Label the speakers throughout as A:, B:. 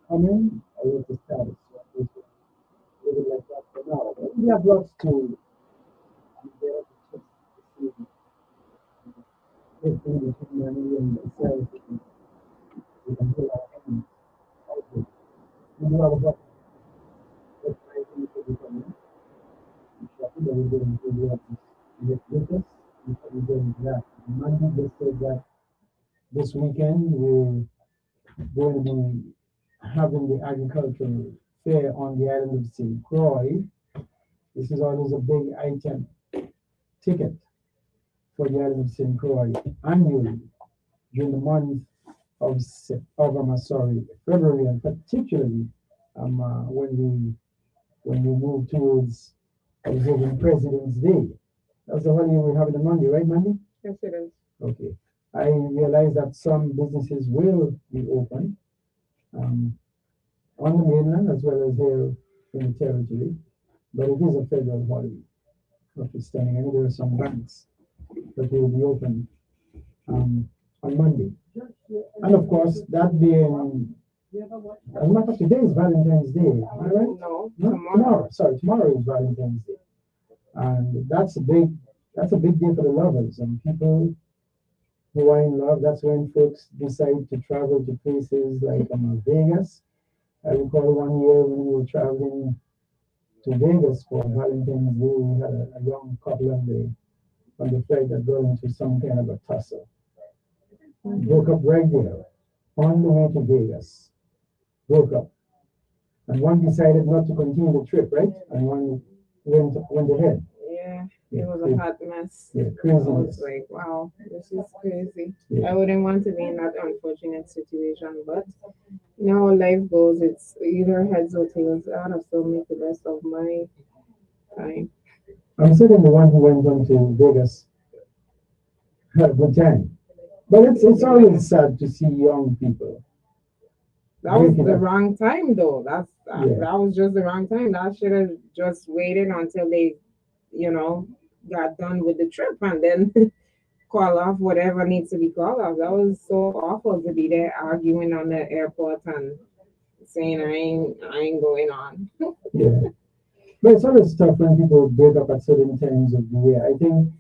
A: coming, I will to status. So we should leave it like that for now. But we have lots to get up to see if we between money and itself, we can heal our enemies. Also, we do have a lot of writing to be coming. We shall put that we're going to do that with us before we get into that. Monday just said that this weekend we're going to be having the agricultural fair on the island of St. Croix. This is always a big item ticket for the island of St. Croix annually during the month February, and particularly when we move towards observing President's Day. That's the holiday we're having on Monday, right, Monday?
B: Yes, it is.
A: Okay. I realize that some businesses will be open um, on the mainland as well as here in the territory, but it is a federal holiday. Notwithstanding, I know there are some banks that will be open on Monday. And of course, that being, as a matter of today is Valentine's Day, am I right?
B: No,
A: No, tomorrow. Sorry, tomorrow is Valentine's Day, and that's a big day for the lovers and people who are in love. That's when folks decide to travel to places like Vegas. I recall one year when we were traveling to Vegas for Valentine's Day, we had a young couple on the flight that got into some kind of a tussle. Broke up right there on the way to Vegas. Broke up. And one decided not to continue the trip, right? And one went ahead.
B: Yeah,
A: Yeah,
B: it was a hot mess.
A: yeah,
B: I was
A: craziness.
B: like, wow, this is crazy.
A: Yeah.
B: I wouldn't want to be in that unfortunate situation, but you know how life goes. It's either heads or tails. I have to make the best of my time.
A: I'm certainly the one who went on to Vegas had a good time. But it's always sad to see young people
B: That was
A: breaking
B: the
A: up.
B: wrong time, though.
A: Yeah.
B: That was just the wrong time. That should have just waited until they, you know, got done with the trip and then call off whatever needs to be called off. That was so awful to be there arguing on the airport and saying I ain't going on.
A: Yeah. But it's always tough when people break up at certain times of the year. I think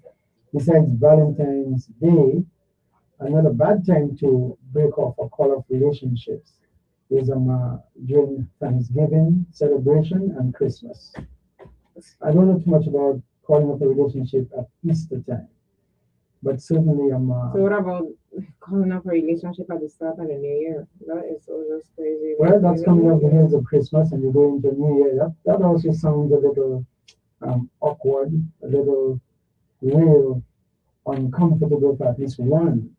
A: besides Valentine's Day, another bad time to break off or call off relationships is during Thanksgiving celebration and Christmas. I don't know too much about calling off a relationship at Easter time, but certainly
B: So what about calling up a relationship at the start of the new year? That is so just crazy.
A: well, that's coming off the heels of Christmas and you're going to New Year. That also sounds a little awkward, a little real uncomfortable for at least one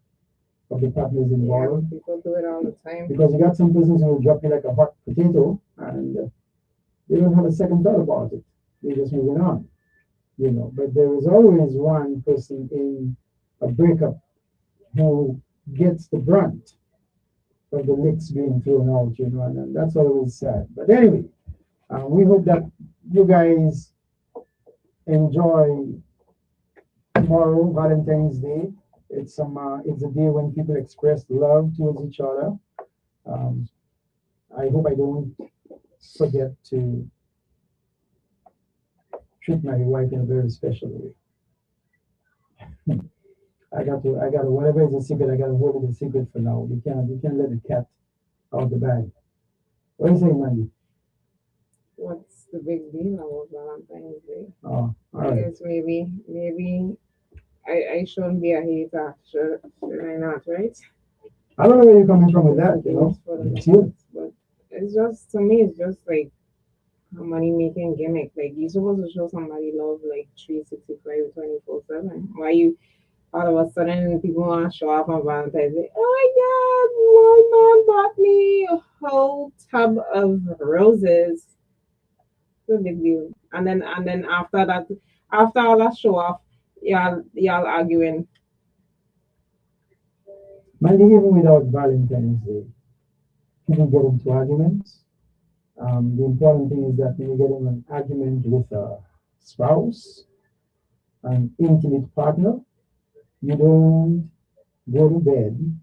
A: of the partners
B: Yeah,
A: involved.
B: people do it all the time.
A: Because you got some persons who will drop you like a hot potato and they don't have a second thought about it. They're just moving on, you know. But there is always one person in a breakup who gets the brunt of the licks being thrown out, you know, and that's always sad. But anyway, we hope that you guys enjoy tomorrow, Valentine's Day. It's a day when people express love towards each other. Um, I hope I don't forget to treat my wife in a very special way. I got to, whatever is a secret, I got to hold it a secret for now. We can't let the cat out the bag. What do you say, Mandy?
B: What's the big deal about Valentine's Day?
A: Oh, all
B: I
A: right.
B: guess maybe I shouldn't be a hater. Should I not, right?
A: I don't know where you're coming from with
B: Just
A: that, you
B: do it
A: know.
B: for the
A: It's you.
B: love. But it's just to me, it's just like a money making gimmick. Like you're supposed to show somebody love like 365, 24/7. Why you all of a sudden people want to show off on Valentine's Day? Oh my God, my man bought me a whole tub of roses. No big deal. And then after that, after all that show off, y'all arguing.
A: Mandy, even without Valentine's Day, people get into arguments. The important thing is that when you get in an argument with a spouse, an intimate partner, you don't go to bed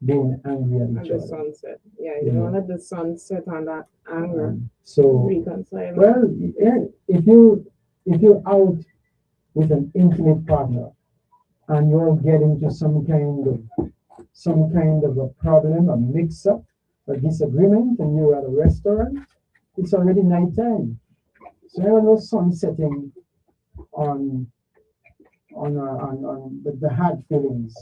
A: being angry at
B: At
A: each
B: the
A: other.
B: sunset. Yeah,
A: You
B: you don't
A: know,
B: let the sun set on that anger.
A: so
B: Reconcile.
A: well, if you're out with an intimate partner and you're getting to some kind of a problem, a mix-up, a disagreement, and you're at a restaurant, it's already nighttime. So there was no sun setting on the hard feelings,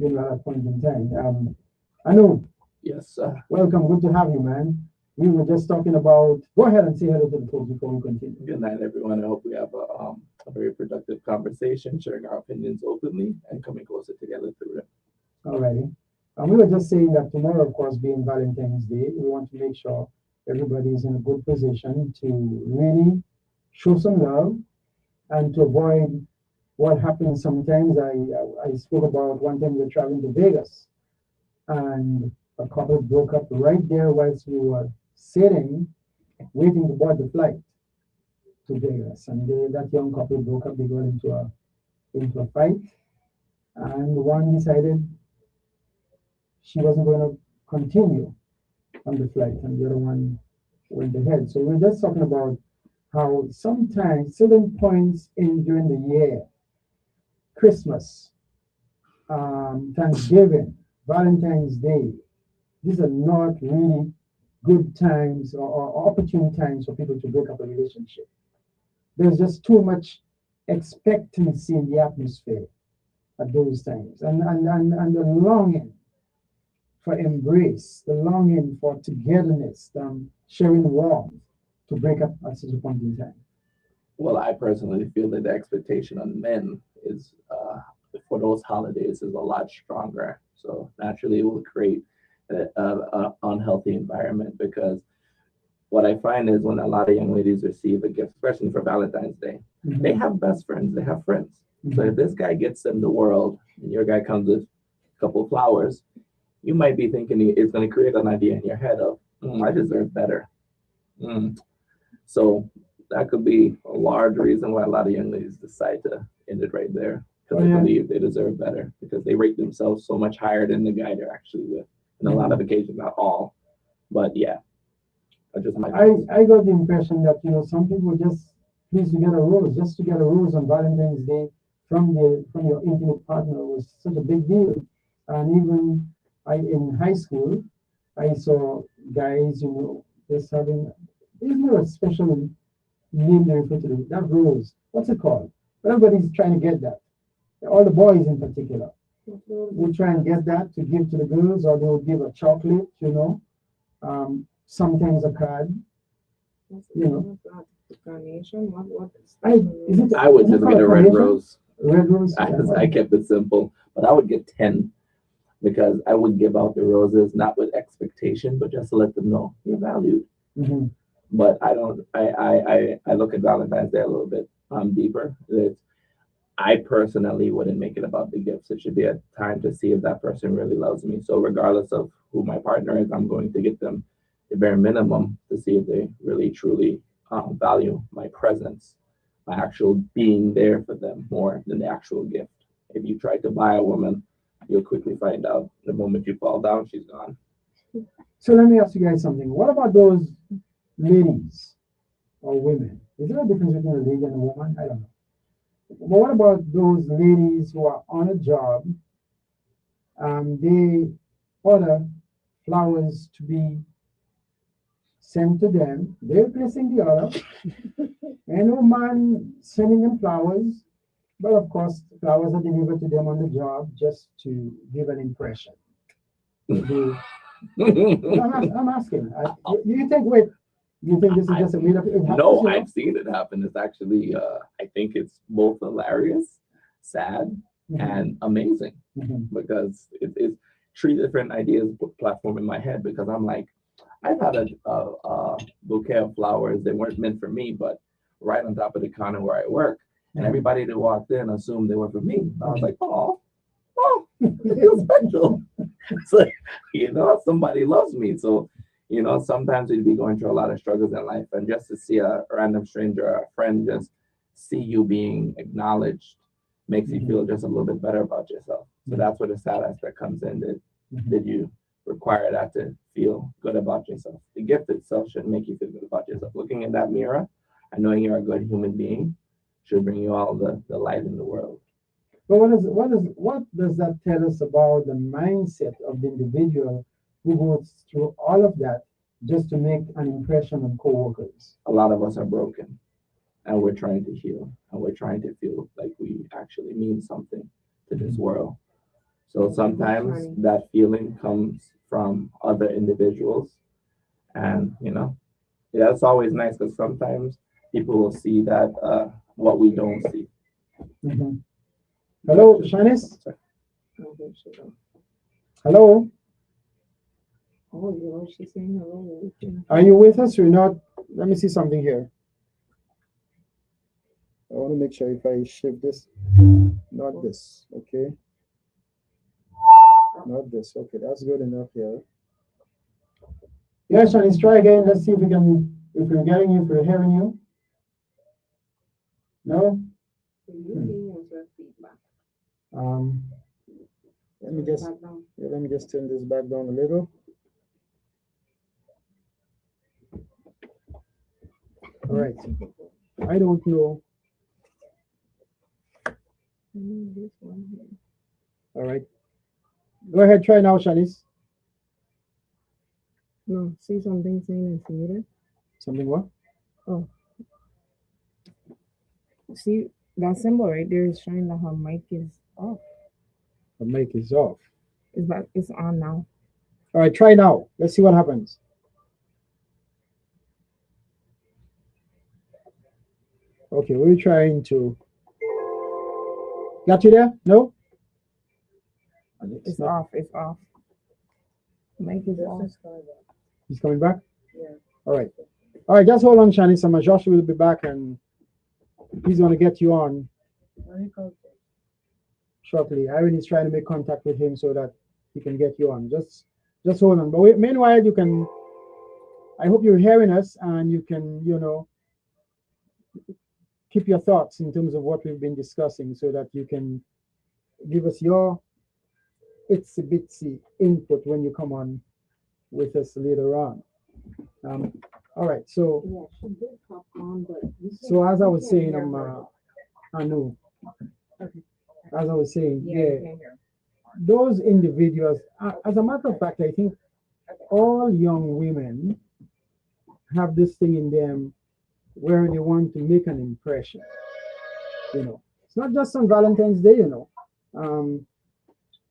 A: at that point in time. I know.
C: Yes,
A: Welcome. Good to have you, man. We were just talking about. Go ahead and say hello to the folks before we continue.
C: good night, everyone. I hope we have a very productive conversation, sharing our opinions openly and coming closer together through it.
A: Alrighty. We were just saying that tomorrow, of course, being Valentine's Day, we want to make sure everybody is in a good position to really show some love and to avoid what happens sometimes. I spoke about one time we were traveling to Vegas and a couple broke up right there whilst we were sitting, waiting to board the flight to Vegas. And that young couple broke up. They got into a fight, and one decided she wasn't going to continue on the flight, and the other one went ahead. So we're just talking about how sometimes certain points in during the year, Christmas, Thanksgiving, Valentine's Day, these are not really good times or opportune times for people to break up a relationship. There's just too much expectancy in the atmosphere at those times, and the longing for embrace, the longing for togetherness, sharing warmth to break up at such a point in time.
C: Well, I personally feel that the expectation on men is for those holidays is a lot stronger. So naturally, it will create an unhealthy environment because what I find is when a lot of young ladies receive a gift, especially for Valentine's Day, they have best friends, they have friends. So if this guy gets them the world and your guy comes with a couple of flowers, you might be thinking it's going to create an idea in your head of, I deserve better. So that could be a large reason why a lot of young ladies decide to end it right there because they believe they deserve better because they rate themselves so much higher than the guy they're actually with. And a lot of occasions, not all, but yeah.
A: I got the impression that some people just please to get a rose, just to get a rose on Valentine's Day from your intimate partner was such a big deal. And even in high school, I saw guys, just having, isn't there a special name they refer to that rose? What's it called? Everybody's trying to get that. All the boys in particular will try and get that to give to the girls, or they will give a chocolate, sometimes a card.
B: Carnation? What
C: I would just get a red rose.
A: Red rose.
C: I kept it simple, but I would get 10 because I would give out the roses not with expectation, but just to let them know you're valued. But I don't. I look at Valentine's Day a little bit deeper. I personally wouldn't make it about the gifts. It should be a time to see if that person really loves me. So regardless of who my partner is, I'm going to get them the bare minimum to see if they really truly value my presence, my actual being there for them more than the actual gift. If you try to buy a woman, you'll quickly find out the moment you fall down, she's gone.
A: So let me ask you guys something. What about those ladies or women? Is there a difference between a lady and a woman? I don't know. But what about those ladies who are on a job? They order flowers to be sent to them. They're placing the order. And no man sending them flowers. But of course, flowers are delivered to them on the job just to give an impression. I'm asking. You think this is just a made up?
C: No, I've seen it happen. It's actually, I think it's both hilarious, sad, and amazing because it's three different ideas platform in my head because I'm like, I've had a bouquet of flowers that weren't meant for me, but right on top of the counter where I work. And everybody that walked in assumed they were for me. I was like, oh, it feels special. So, somebody loves me. So, sometimes we'd be going through a lot of struggles in life. And just to see a random stranger or a friend just see you being acknowledged makes you feel just a little bit better about yourself. So that's where the sad aspect comes in. That did you require that to feel good about yourself? The gift itself should make you feel good about yourself. Looking in that mirror and knowing you're a good human being should bring you all the light in the world.
A: But what does that tell us about the mindset of the individual who goes through all of that just to make an impression on coworkers?
C: A lot of us are broken and we're trying to heal and we're trying to feel like we actually mean something to this world. So sometimes that feeling comes from other individuals. And, yeah, it's always nice because sometimes people will see that what we don't see.
A: Mhm. Hello, Shanice? Hello?
B: Oh, she's saying hello.
A: Are you with us or not? Let me see something here. I want to make sure if I shift this, not this, okay? Not this, okay, that's good enough here. Yes, Shanice, try again. Let's see if we're getting you, if we're hearing you. No? Um, let me just turn this back down a little. All right. I don't know. All right. Go ahead, try now, Shanice.
B: No, see something saying it's muted.
A: Something what?
B: Oh. See that symbol right there is showing that her mic is off.
A: The mic is off.
B: It's on now.
A: All right, try now. Let's see what happens. Okay, we're trying to. Got you there? No?
B: It's off. It's off. Mic is off.
A: He's coming back?
B: Yeah.
A: All right. All right, just hold on, Shanice. Some Joshua will be back and he's going to get you on shortly. Irene is trying to make contact with him so that he can get you on. Just hold on. But meanwhile, I hope you're hearing us and you can, keep your thoughts in terms of what we've been discussing so that you can give us your itsy bitsy input when you come on with us later on. All right, so
B: she did pop on, but
A: as I was saying, I know.
B: Okay.
A: As I was saying,
B: yeah.
A: Those individuals, as a matter of fact, I think all young women have this thing in them where they want to make an impression. It's not just on Valentine's Day,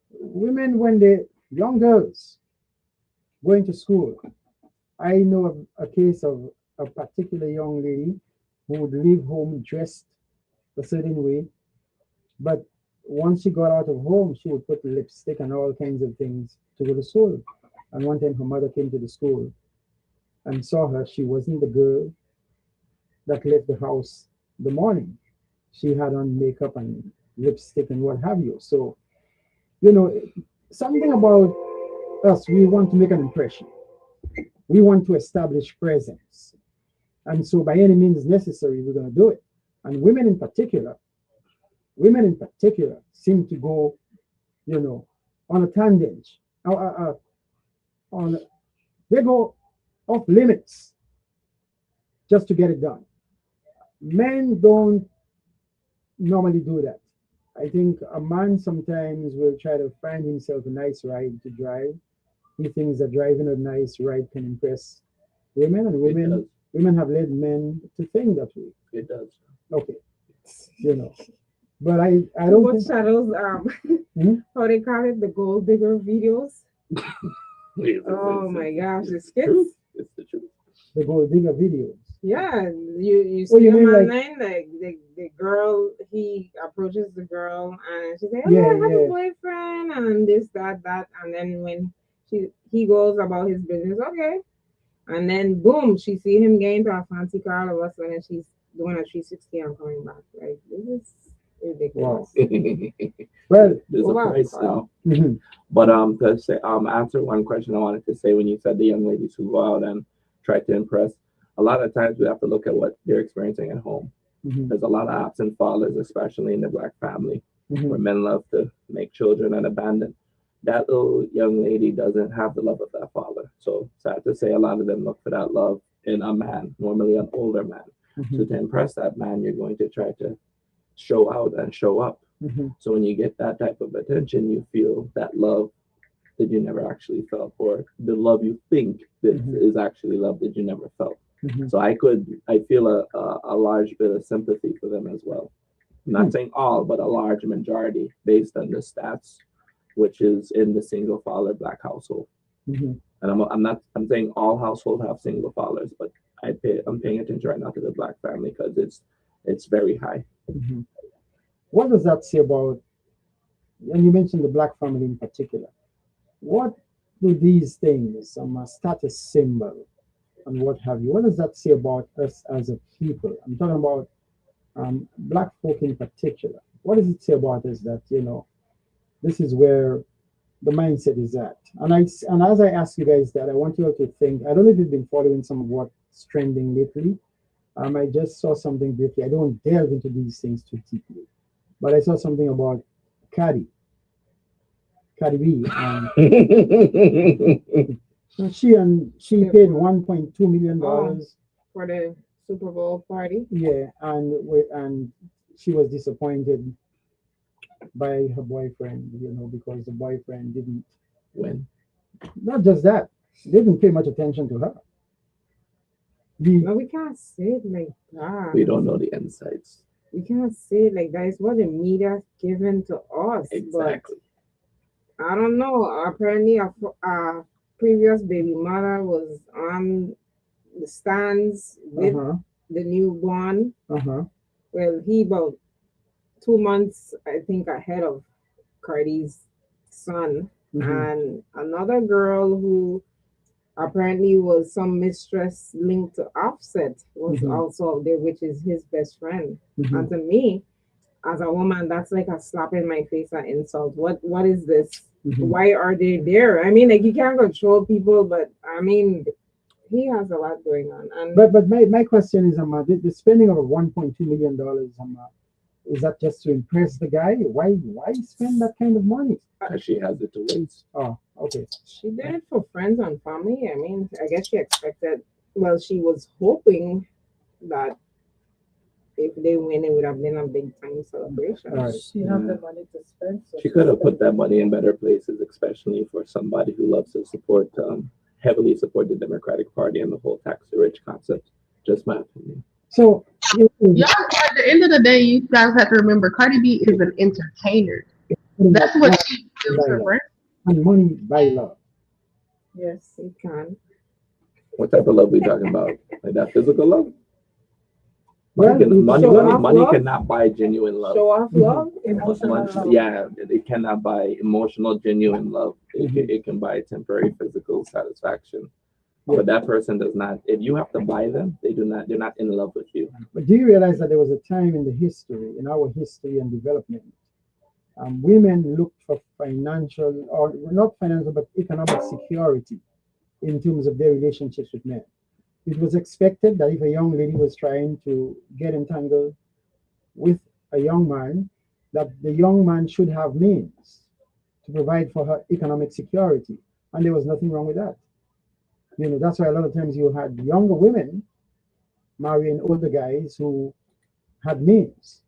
A: women, young girls going to school. I know a case of a particular young lady who would leave home dressed a certain way, but once she got out of home, she would put lipstick and all kinds of things to go to school. And one time her mother came to the school and saw her. She wasn't the girl that left the house the morning. She had on makeup and lipstick and what have you. So, something about us, we want to make an impression. We want to establish presence. And so by any means necessary, we're going to do it. And women in particular seem to go, on a tangent. They go off limits just to get it done. Men don't normally do that. I think a man sometimes will try to find himself a nice ride to drive. He thinks that driving a nice ride can impress women, and women have led men to think that way.
C: It does.
A: Okay, but I don't.
B: What shadows? How they call it, the gold digger videos. Oh my gosh, the skits.
C: It's the truth.
A: The gold digger videos.
B: Yeah, you see
A: you
B: him
A: mean
B: online, like the girl, he approaches the girl and she says, "Oh, I have a boyfriend," and this, that, and then when he goes about his business, okay, and then boom, she see him get into a fancy car all of a sudden, she's doing a 360 and coming back. Like, this is ridiculous.
A: Well,
C: there's a price now.
A: Mm-hmm.
C: But to say answer one question I wanted to say when you said the young ladies who go out and try to impress. A lot of times we have to look at what they're experiencing at home.
A: Mm-hmm.
C: There's a lot of absent fathers, especially in the Black family,
A: mm-hmm.
C: where men love to make children and abandon. that little young lady doesn't have the love of that father. So sad to say, a lot of them look for that love in a man, normally an older man.
A: Mm-hmm.
C: So to impress that man, you're going to try to show out and show up.
A: Mm-hmm.
C: So when you get that type of attention, you feel that love that you never actually felt, or the love you think that
A: Mhm.
C: is actually love that you never felt.
A: Mhm.
C: So I feel a large bit of sympathy for them as well. I'm not saying all, but a large majority based on the stats, which is in the single father black household.
A: Mhm.
C: And I'm saying all households have single fathers, but I'm paying attention right now to the black family because it's very high.
A: Mhm. What does that say about, and you mentioned the black family in particular, what do these things, status symbol and what have you, what does that say about us as a people? I'm talking about black folk in particular. What does it say about us that, this is where the mindset is at? And as I ask you guys that, I want you all to think, I don't know if you've been following some of what's trending lately. I just saw something briefly. I don't delve into these things too deeply, but I saw something about Cardi, Cardi B, and she paid $1.2 million.
B: For the Super Bowl party.
A: Yeah, and she was disappointed by her boyfriend, because the boyfriend didn't.
C: When
A: Not just that, they didn't pay much attention to her.
B: No, we can't say it like that.
C: we don't know the insights.
B: We can't say it like that. It's what the media given to us.
C: Exactly.
B: But I don't know. Apparently, a previous baby mother was on the stands with the newborn. Well, he about 2 months, I think, ahead of Cardi's son. And another girl who apparently was some mistress linked to Offset was also there, which is his best friend. And to me, as a woman, that's like a slap in my face, an insult. What is this? Why are they there? I mean, like, you can't control people, but I mean, he has a lot going on. And
A: but my question is, the spending of $1.2 million, is that just to impress the guy? Why spend that kind of money?
C: She has it to waste.
A: Oh, okay.
B: She did it for friends and family. I mean, I guess she expected. Well, she was hoping that if they win, it would have been a big time celebration.
A: Right.
D: She have the money to spend. So
C: She could have put that money in better places, especially for somebody who loves to heavily support the Democratic Party and the whole tax the rich concept. Just my opinion.
A: So,
D: y'all, at the end of the day, you guys have to remember, Cardi B is an entertainer. That's what she does her brand.
A: And money buy love.
B: Yes, you can.
C: What type of love we talking about? Like that physical love?
A: Well,
C: Money cannot buy genuine love.
B: Show off love,
D: Emotional love.
C: Yeah, it cannot buy emotional, genuine love. It can buy temporary physical satisfaction. But that person does not. If you have to buy them, they're not in love with you.
A: But do you realize that there was a time in our history and development, women looked for financial, or not financial, but economic security in terms of their relationships with men. It was expected that if a young lady was trying to get entangled with a young man, that the young man should have means to provide for her economic security. And there was nothing wrong with that. That's why a lot of times you had younger women marrying older guys who had means.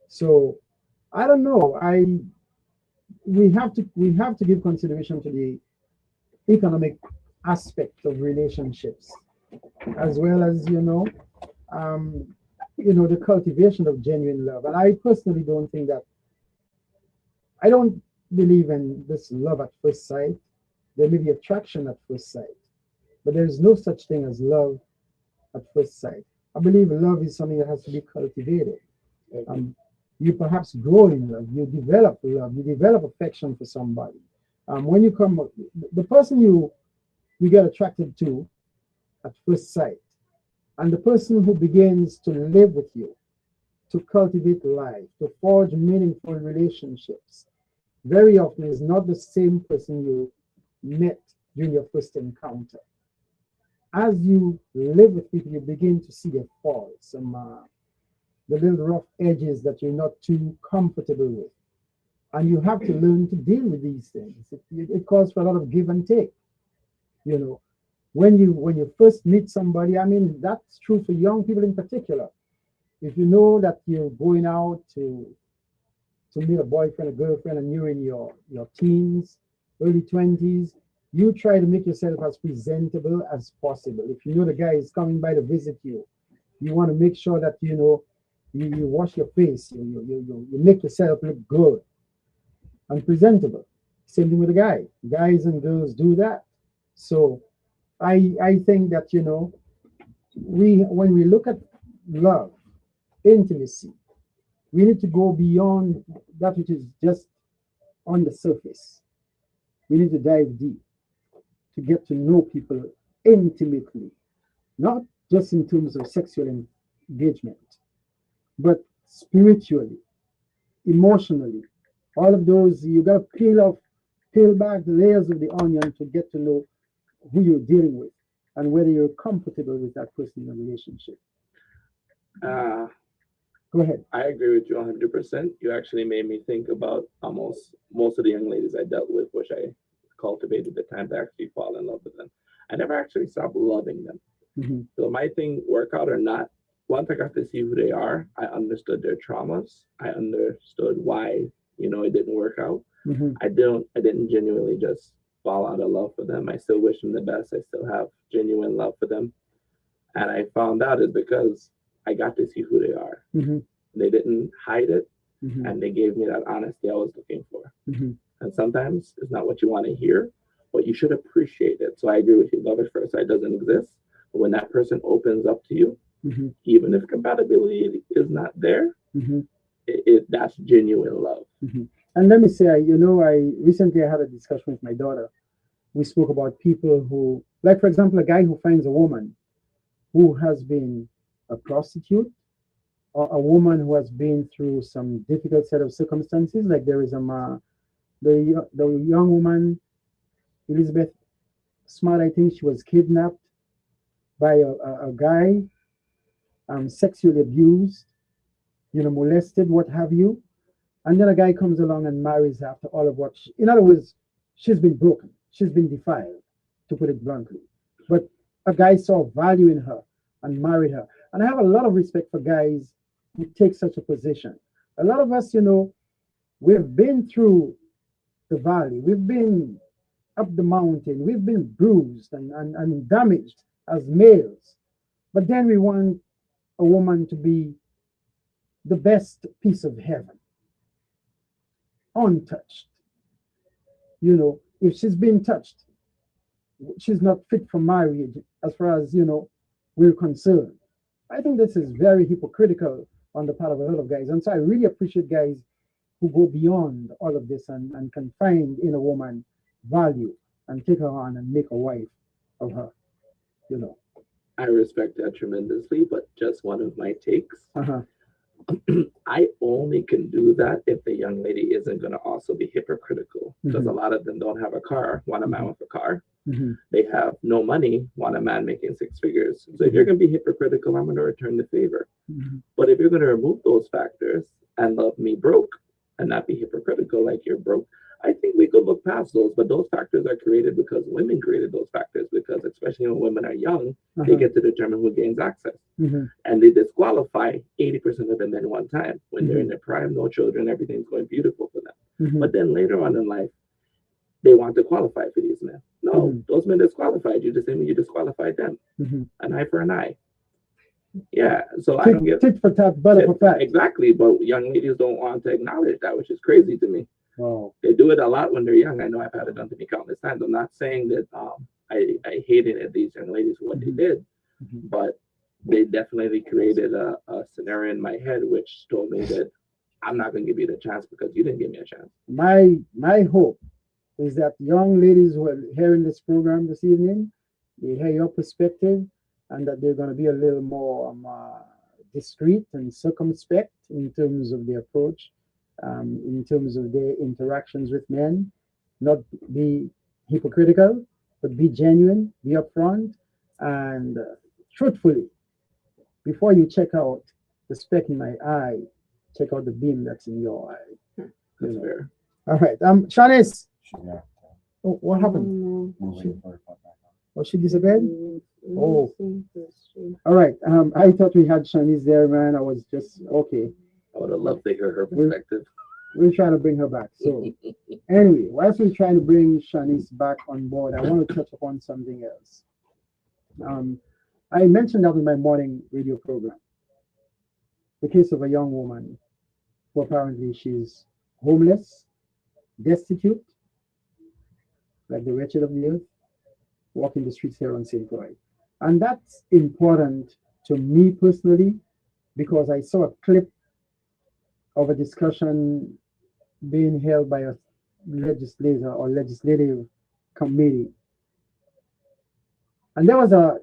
A: So I don't know. We have to give consideration to the economic aspect of relationships, as well as the cultivation of genuine love. And I personally don't think that. I don't believe in this love at first sight. There may be attraction at first sight, but there is no such thing as love at first sight. I believe love is something that has to be cultivated. You perhaps grow in love, you develop love, you develop affection for somebody. When you come, the person you get attracted to at first sight, and the person who begins to live with you, to cultivate life, to forge meaningful relationships, very often is not the same person you met during your first encounter. As you live with people, you begin to see their faults, the little rough edges that you're not too comfortable with. And you have to learn to deal with these things. It calls for a lot of give and take. You know, when you first meet somebody, I mean, that's true for young people in particular. If you know that you're going out to meet a boyfriend, a girlfriend, and you're in your teens, early 20s, you try to make yourself as presentable as possible. If you know the guy is coming by to visit you, you want to make sure that you wash your face, you make yourself look good and presentable. Same thing with the guy. Guys and girls do that. So I think that we when we look at love, intimacy, we need to go beyond that which is just on the surface. We need to dive deep to get to know people intimately, not just in terms of sexual engagement, but spiritually, emotionally. All of those, you got to peel back the layers of the onion to get to know who you're dealing with and whether you're comfortable with that person in a relationship.
C: Uh,
A: Go ahead.
C: I agree with you 100%. You actually made me think about almost most of the young ladies I dealt with, which I cultivated the time to actually fall in love with them. I never actually stopped loving them.
A: Mhm.
C: So my thing, workout or not, once I got to see who they are, I understood their traumas. I understood why, it didn't work out.
A: Mhm.
C: I didn't genuinely just fall out of love for them. I still wish them the best. I still have genuine love for them. And I found out is because I got to see who they are.
A: Mhm.
C: They didn't hide it,
A: Mhm.
C: and they gave me that honesty I was looking for.
A: Mhm.
C: And sometimes it's not what you want to hear, but you should appreciate it. So I agree with you. Love at first sight doesn't exist. But when that person opens up to you,
A: Mhm.
C: even if compatibility is not there,
A: Mhm.
C: that's genuine love.
A: Mhm. And let me say, I recently I had a discussion with my daughter. We spoke about people who, like for example, a guy who finds a woman who has been a prostitute or a woman who has been through some difficult set of circumstances. Like there is the young woman Elizabeth Smart. I think she was kidnapped by a guy, sexually abused, molested, what have you. And then a guy comes along and marries her after all of what in other words, she's been broken, she's been defiled, to put it bluntly. But a guy saw value in her and married her. And I have a lot of respect for guys who take such a position. A lot of us, we've been through the valley, we've been up the mountain, we've been bruised and damaged as males. But then we want a woman to be the best piece of heaven, untouched. If she's been touched, she's not fit for marriage as far as, we're concerned. I think this is very hypocritical on the part of a lot of guys. And so I really appreciate guys who go beyond all of this and can find in a woman value and take her on and make a wife of her, you know.
C: I respect that tremendously, but just one of my takes.
A: Uh-huh.
C: I only can do that if the young lady isn't going to also be hypocritical, because a lot of them don't have a car, want a man with a car.
A: Mm-hmm.
C: They have no money, want a man making six figures. So if you're going to be hypocritical, I'm going to return the favor.
A: Mm-hmm.
C: But if you're going to remove those factors and love me broke and not be hypocritical like you're broke, I think we could look past those. But those factors are created because women created those factors, because especially when women are young, they get to determine who gains access.
A: Mm-hmm.
C: And they disqualify 80% of the men one time. When they're
A: Mm-hmm.
C: in their prime, no children, everything's going beautiful for them.
A: Mm-hmm.
C: But then later on in life, they want to qualify for these men. No, those men disqualified you the same way you disqualified them.
A: Mm-hmm.
C: An eye for an eye. Yeah, so I
A: Tit,
C: don't get
A: tit for tat, butter for fat.
C: exactly, but young ladies don't want to acknowledge that, which is crazy to me.
A: Wow.
C: They do it a lot when they're young. I know I've had it done to me countless times. I'm not saying that I hated these young ladies for what they did, but they definitely created a scenario in my head which told me that I'm not going to give you the chance because you didn't give me a chance.
A: My hope is that young ladies who are hearing this program this evening, they hear your perspective, and that they're going to be a little more discreet and circumspect in terms of their approach, in terms of their interactions with men, not be hypocritical, but be genuine, be upfront, and truthfully, before you check out the speck in my eye, check out the beam that's in your eye.
C: That's fair.
A: All right. Shanice,
E: Yeah.
A: oh, what happened?
E: We're waiting for her to pop back on.
A: Oh, she disappeared? Oh.
B: Oh.
A: All right. I thought we had Shanice there, man. I was just okay.
C: I would have loved to hear her perspective.
A: We're trying to bring her back. So anyway, whilst we're trying to bring Shanice back on board, I want to touch upon something else. I mentioned that in my morning radio program. The case of a young woman who apparently she's homeless, destitute, like the wretched of the earth, walking the streets here on St. Croix. And that's important to me personally because I saw a clip of a discussion being held by a legislator or legislative committee. And there was a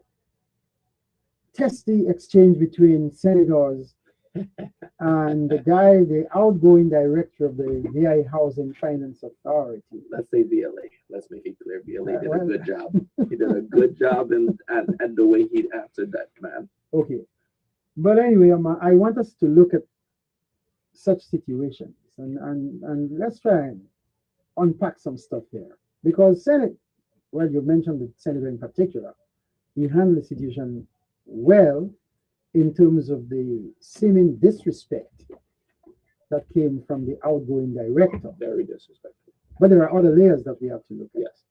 A: testy exchange between senators and the outgoing director of the VI Housing Finance Authority.
C: Let's say VLA. Let's make it clear. VLA did a good job. He did a good job and the way he answered that, man.
A: Okay. But anyway, I want us to look at such situations and let's try and unpack some stuff here. Because well, you mentioned the senator in particular, he handled the situation well in terms of the seeming disrespect that came from the outgoing director.
C: Very disrespectful.
A: But there are other layers that we have to look at.
C: Yes.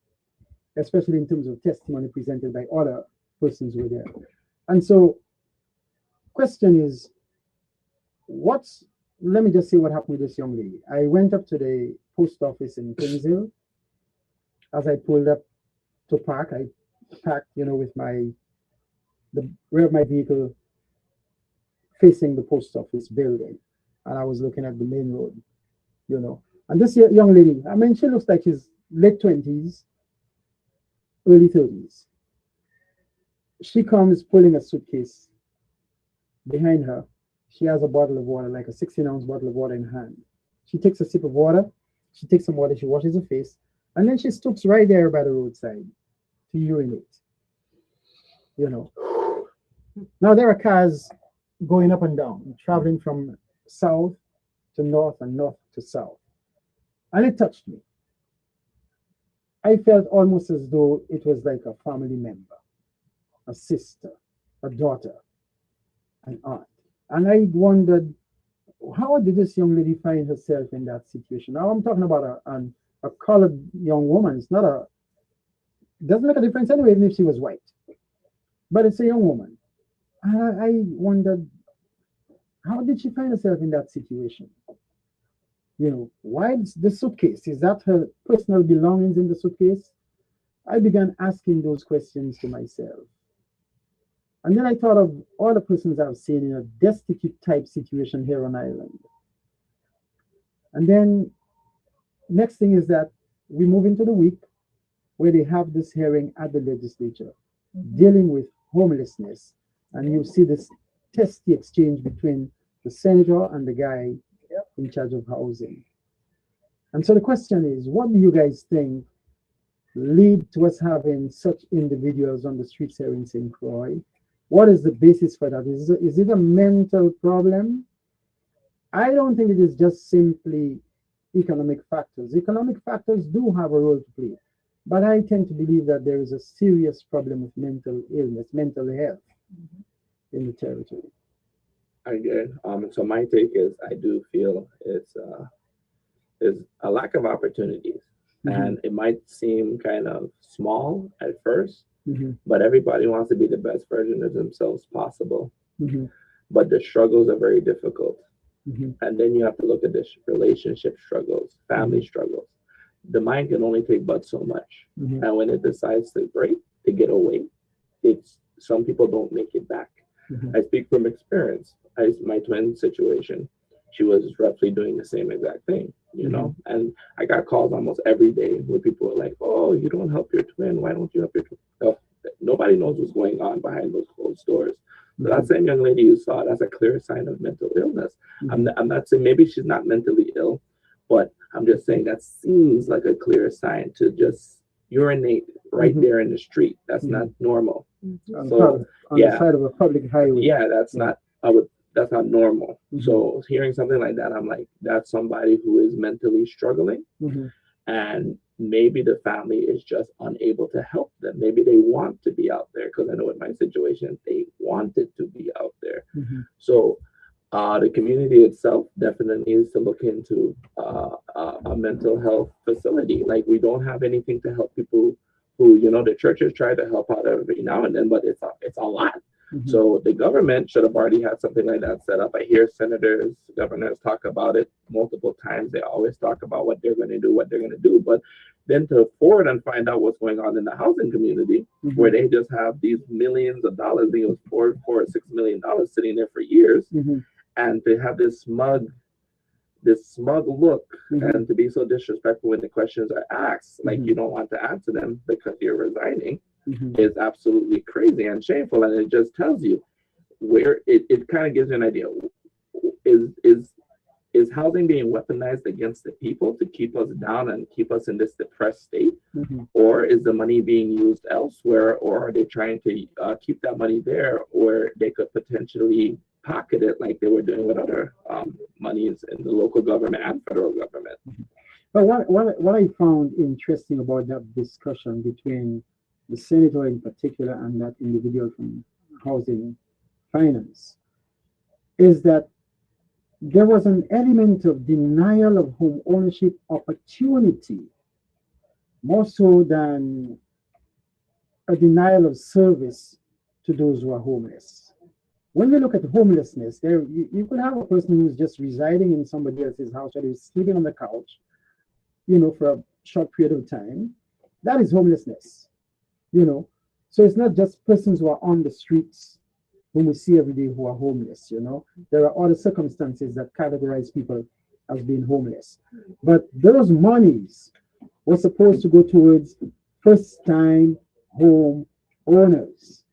A: Especially in terms of testimony presented by other persons who were there. And so, question is, let me just say what happened with this young lady. I went up to the post office in Kingshill. As I pulled up to park, I parked, with the rear of my vehicle facing the post office building. And I was looking at the main road, And this young lady, I mean, she looks like she's late 20s, early 30s. She comes pulling a suitcase behind her. She has a bottle of water, like a 16-ounce bottle of water in hand. She takes a sip of water. She takes some water. She washes her face. And then she stoops right there by the roadside to urinate. Now, there are cars going up and down, traveling from south to north and north to south. And it touched me. I felt almost as though it was like a family member, a sister, a daughter, an aunt. And I wondered, how did this young lady find herself in that situation? Now I'm talking about a colored young woman. It doesn't make a difference anyway, even if she was white. But it's a young woman. And I wondered, how did she find herself in that situation? Why the suitcase? Is that her personal belongings in the suitcase? I began asking those questions to myself. And then I thought of all the persons I've seen in a destitute type situation here on island. And then next thing is that we move into the week where they have this hearing at the legislature dealing with homelessness. And you see this testy exchange between the senator and the guy in charge of housing. And so the question is, what do you guys think lead to us having such individuals on the streets here in St. Croix? What is the basis for that? Is it a mental problem? I don't think it is just simply economic factors. Economic factors do have a role to play, but I tend to believe that there is a serious problem with mental illness, mental health in the territory.
C: I get it. So my take is I do feel it's a lack of opportunities. And it might seem kind of small at first, but everybody wants to be the best version of themselves possible. But the struggles are very difficult. And then you have to look at the relationship struggles, family struggles. The mind can only take but so much. And when it decides to break, to get away, some people don't make it back. I speak from experience. My twin situation, she was roughly doing the same exact thing, and I got calls almost every day where people were like, "Oh, you don't help your twin. Why don't you help your twin?" Nobody knows what's going on behind those closed doors. So that same young lady you saw, that's a clear sign of mental illness. I'm not saying maybe she's not mentally ill, but I'm just saying that seems like a clear sign to just urinate right there in the street. That's not normal.
A: On the side of a public highway.
C: Yeah, that's not. That's not normal.
A: Mhm.
C: So hearing something like that, I'm like, that's somebody who is mentally struggling,
A: Mhm.
C: and maybe the family is just unable to help them. Maybe they want to be out there, because I know in my situation they wanted to be out there.
A: Mhm.
C: So the community itself definitely needs to look into a mental health facility. Like, we don't have anything to help people who, the churches try to help out every now and then, but it's a lot.
A: Mhm.
C: So the government should have already had something like that set up. I hear senators, governors talk about it multiple times. They always talk about what they're going to do, but then to forward and find out what's going on in the housing community,
A: Mhm.
C: where they just have these millions of dollars, I think it was $4 or $6 million sitting there for years,
A: Mhm.
C: and to have this smug look,
A: Mhm.
C: and to be so disrespectful when the questions are asked, like
A: Mhm.
C: you don't want to answer them because you're resigning,
A: Mhm.
C: is absolutely crazy and shameful. And it just tells you where it kind of gives you an idea. Is housing being weaponized against the people to keep us down and keep us in this depressed state?
A: Mhm.
C: Or is the money being used elsewhere? Or are they trying to keep that money there, where they could potentially pocket it like they were doing with other monies in the local government and federal government?
A: But what I found interesting about that discussion between the senator in particular and that individual from housing finance is that there was an element of denial of home ownership opportunity more so than a denial of service to those who are homeless. When we look at homelessness, you could have a person who's just residing in somebody else's house or is sleeping on the couch, for a short period of time. That is homelessness, you know. So it's not just persons who are on the streets whom we see every day who are homeless. There are other circumstances that categorize people as being homeless. But those monies were supposed to go towards first time home owners.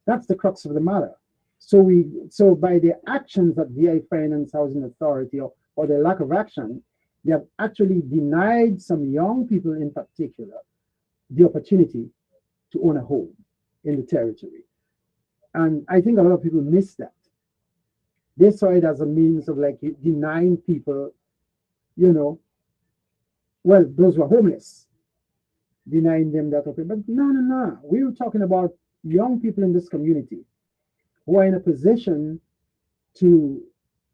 A: That's the crux of the matter. So by the actions that VI Finance Housing Authority or the lack of action, they have actually denied some young people in particular the opportunity to own a home in the territory. And I think a lot of people miss that. They saw it as a means of like denying people, you know, well, those who are homeless, denying them that okay. But no, no, no. We were talking about young people in this community who are in a position to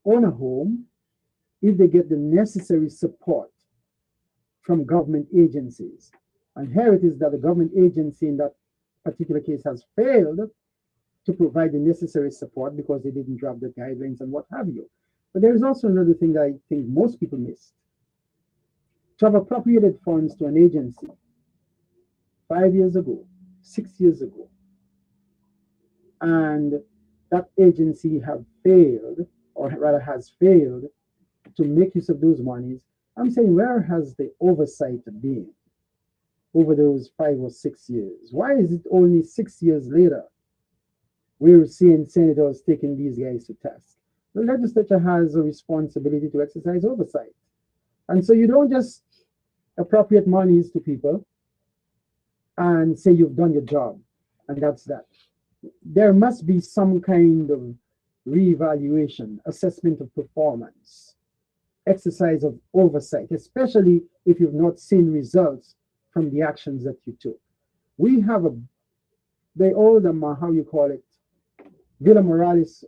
A: own a home if they get the necessary support from government agencies. And here it is that the government agency in that particular case has failed to provide the necessary support because they didn't draft the guidelines and what have you. But there is also another thing that I think most people miss. To have appropriated funds to an agency 5 years ago, 6 years ago, and that agency have failed, or rather has failed, to make use of those monies. I'm saying, where has the oversight been over those 5 or 6 years? Why is it only 6 years later we're seeing senators taking these guys to task? The legislature has a responsibility to exercise oversight. And so you don't just appropriate monies to people and say you've done your job and that's that. There must be some kind of reevaluation, assessment of performance, exercise of oversight, especially if you've not seen results from the actions that you took. We have the old, how you call it, Villa Morales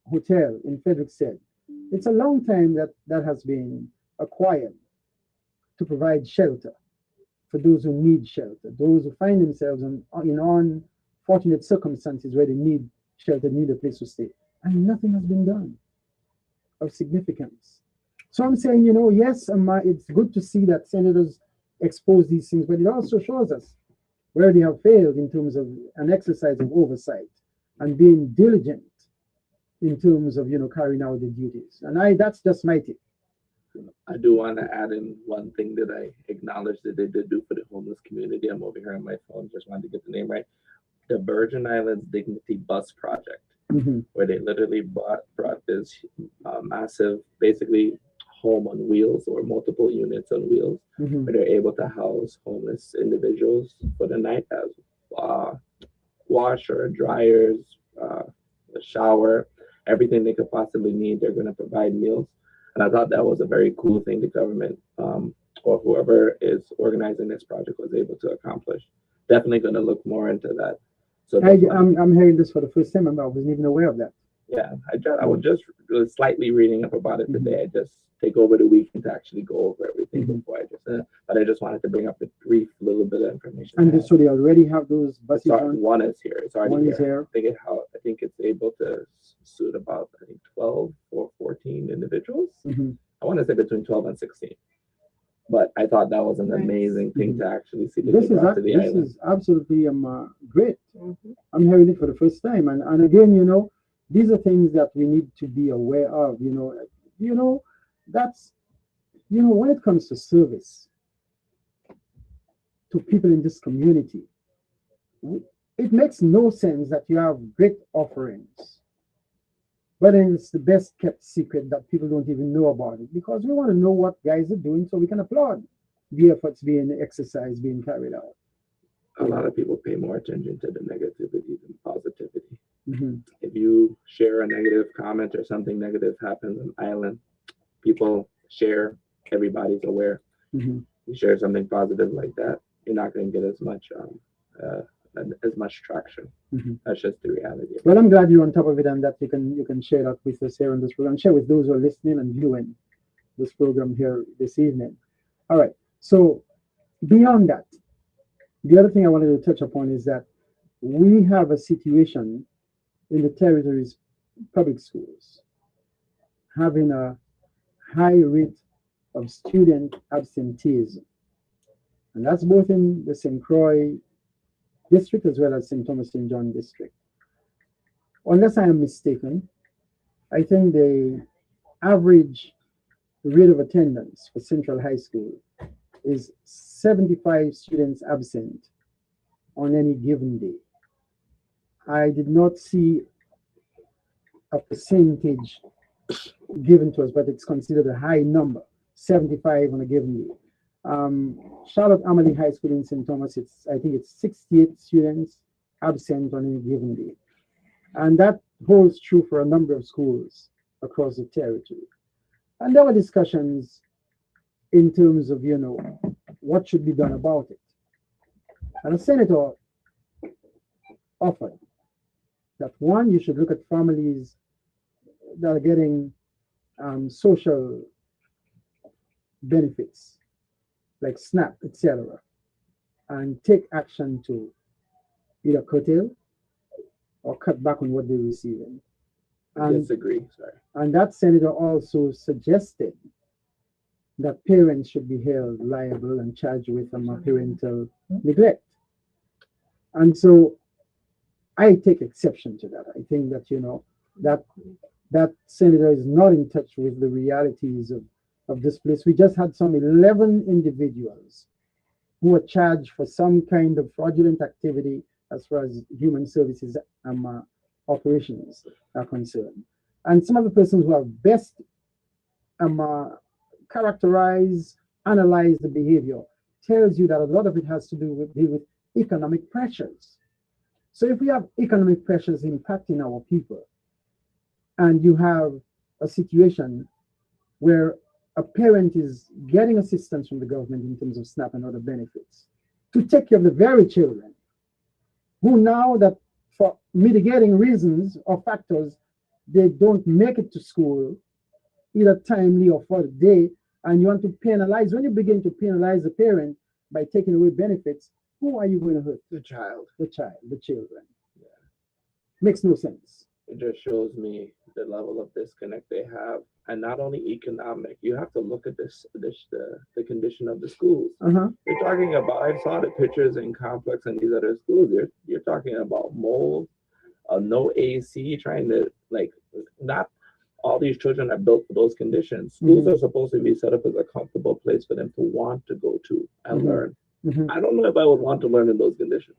A: Hotel in Frederiksted. It's a long time that has been acquired to provide shelter for those who need shelter, those who find themselves in unfortunate circumstances where they need shelter, need a place to stay. And nothing has been done of significance. So I'm saying, yes, it's good to see that senators expose these things, but it also shows us where they have failed in terms of an exercise of oversight and being diligent in terms of carrying out the duties. And that's just my take.
C: I do want to add in one thing that I acknowledge that they did do for the homeless community. I'm over here on my phone, just wanted to get the name right. The Virgin Islands Dignity Bus Project, where they literally brought this massive, basically home on wheels or multiple units on wheels, where they're able to house homeless individuals for the night as washer, dryers, the shower, everything they could possibly need. They're going to provide meals. And I thought that was a very cool thing the government or whoever is organizing this project was able to accomplish. Definitely going to look more into that. So
A: I'm hearing this for the first time. I wasn't even aware of that.
C: Yeah, I was just really slightly reading up about it today. I just take over the weekend to actually go over everything before I just but I just wanted to bring up the brief little bit of information.
A: And so they already have those buses on?
C: One is here. It's already
A: one is here.
C: I think it's able to suit about 12 or 14 individuals. I want to say between 12 and 16. But I thought that was an amazing thing to actually see.
A: This is absolutely great. I'm hearing it for the first time, and again, these are things that we need to be aware of. That's when it comes to service to people in this community, it makes no sense that you have great offerings, but then it's the best kept secret that people don't even know about it, because we want to know what guys are doing so we can applaud the efforts being exercised, being carried out.
C: A lot of people pay more attention to the negativity than positivity. If you share a negative comment or something negative happens on the island, people share, everybody's aware. You share something positive like that, you're not going to get as much traction. That's just the reality.
A: Well, I'm glad you're on top of it, and that you can share that with us here on this program. Share with those who are listening and viewing this program here this evening. All right. So beyond that, the other thing I wanted to touch upon is that we have a situation in the territory's public schools having a high rate of student absenteeism. And that's both in the St. Croix district as well as St. Thomas St. John district. Unless I am mistaken, I think the average rate of attendance for Central High School is 75 students absent on any given day. I did not see a percentage given to us, but it's considered a high number, 75 on a given day. Charlotte Amalie High School in St. Thomas, I think it's 68 students absent on any given day. And that holds true for a number of schools across the territory. And there were discussions in terms of, what should be done about it. And a senator offered that, one, you should look at families that are getting social benefits like SNAP, etc., and take action to either curtail or cut back on what they're receiving. And,
C: disagree, sorry.
A: And that senator also suggested that parents should be held liable and charged with parental neglect. And so I take exception to that. I think that, that senator is not in touch with the realities of this place. We just had some 11 individuals who were charged for some kind of fraudulent activity as far as human services operations are concerned. And some of the persons who have best characterize, analyze the behavior tells you that a lot of it has to do with economic pressures. So if we have economic pressures impacting our people, and you have a situation where a parent is getting assistance from the government in terms of SNAP and other benefits to take care of the very children who, now that for mitigating reasons or factors, they don't make it to school either timely or for the day, and you want to penalize. When you begin to penalize the parent by taking away benefits, who are you going to hurt?
C: The child.
A: The children. Yeah. Makes no sense.
C: It just shows me the level of disconnect they have, and not only economic. You have to look at the condition of the schools. You're talking about. I saw the pictures in Complex and these other schools. You're talking about mold, no AC, trying to not. All these children are built for those conditions. Schools are supposed to be set up as a comfortable place for them to want to go to and learn. I don't know if I would want to learn in those conditions.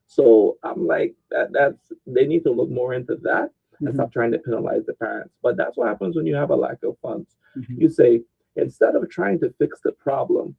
C: So I'm like, that's they need to look more into that and stop trying to penalize the parents. But that's what happens when you have a lack of funds. You say, instead of trying to fix the problem,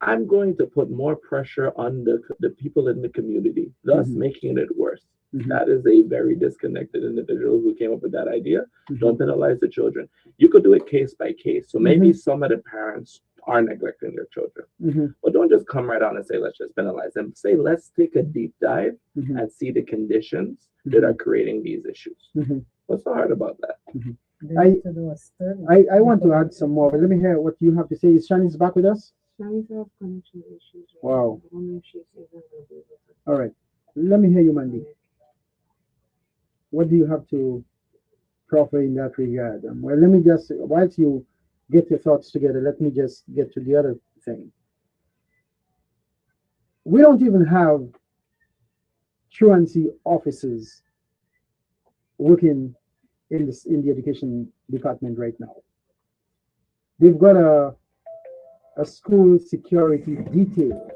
C: I'm going to put more pressure on the people in the community, thus making it worse.
A: Mhm.
C: That is a very disconnected individual who came up with that idea.
A: Mhm.
C: Don't penalize the children. You could do it case by case. So maybe some of the parents are neglecting their children.
A: Mhm.
C: But don't just come right on and say, let's just penalize them. Say, let's take a deep dive
A: Mhm.
C: and see the conditions that are creating these issues.
A: Mhm.
C: What's so hard about that?
B: They
A: I-
B: need to do a study.
A: I want to add some more, but let me hear what you have to say. Is Shanice back with us?
B: Shani's have connection issues. Right
A: Wow.
B: now. I don't know if she's even gonna be able to
A: All right. Let me hear you, Mandy. What do you have to proffer in that regard? Well, let me just, whilst you get your thoughts together, let me just get to the other thing. We don't even have truancy officers working in the education department right now. They've got a school security detail,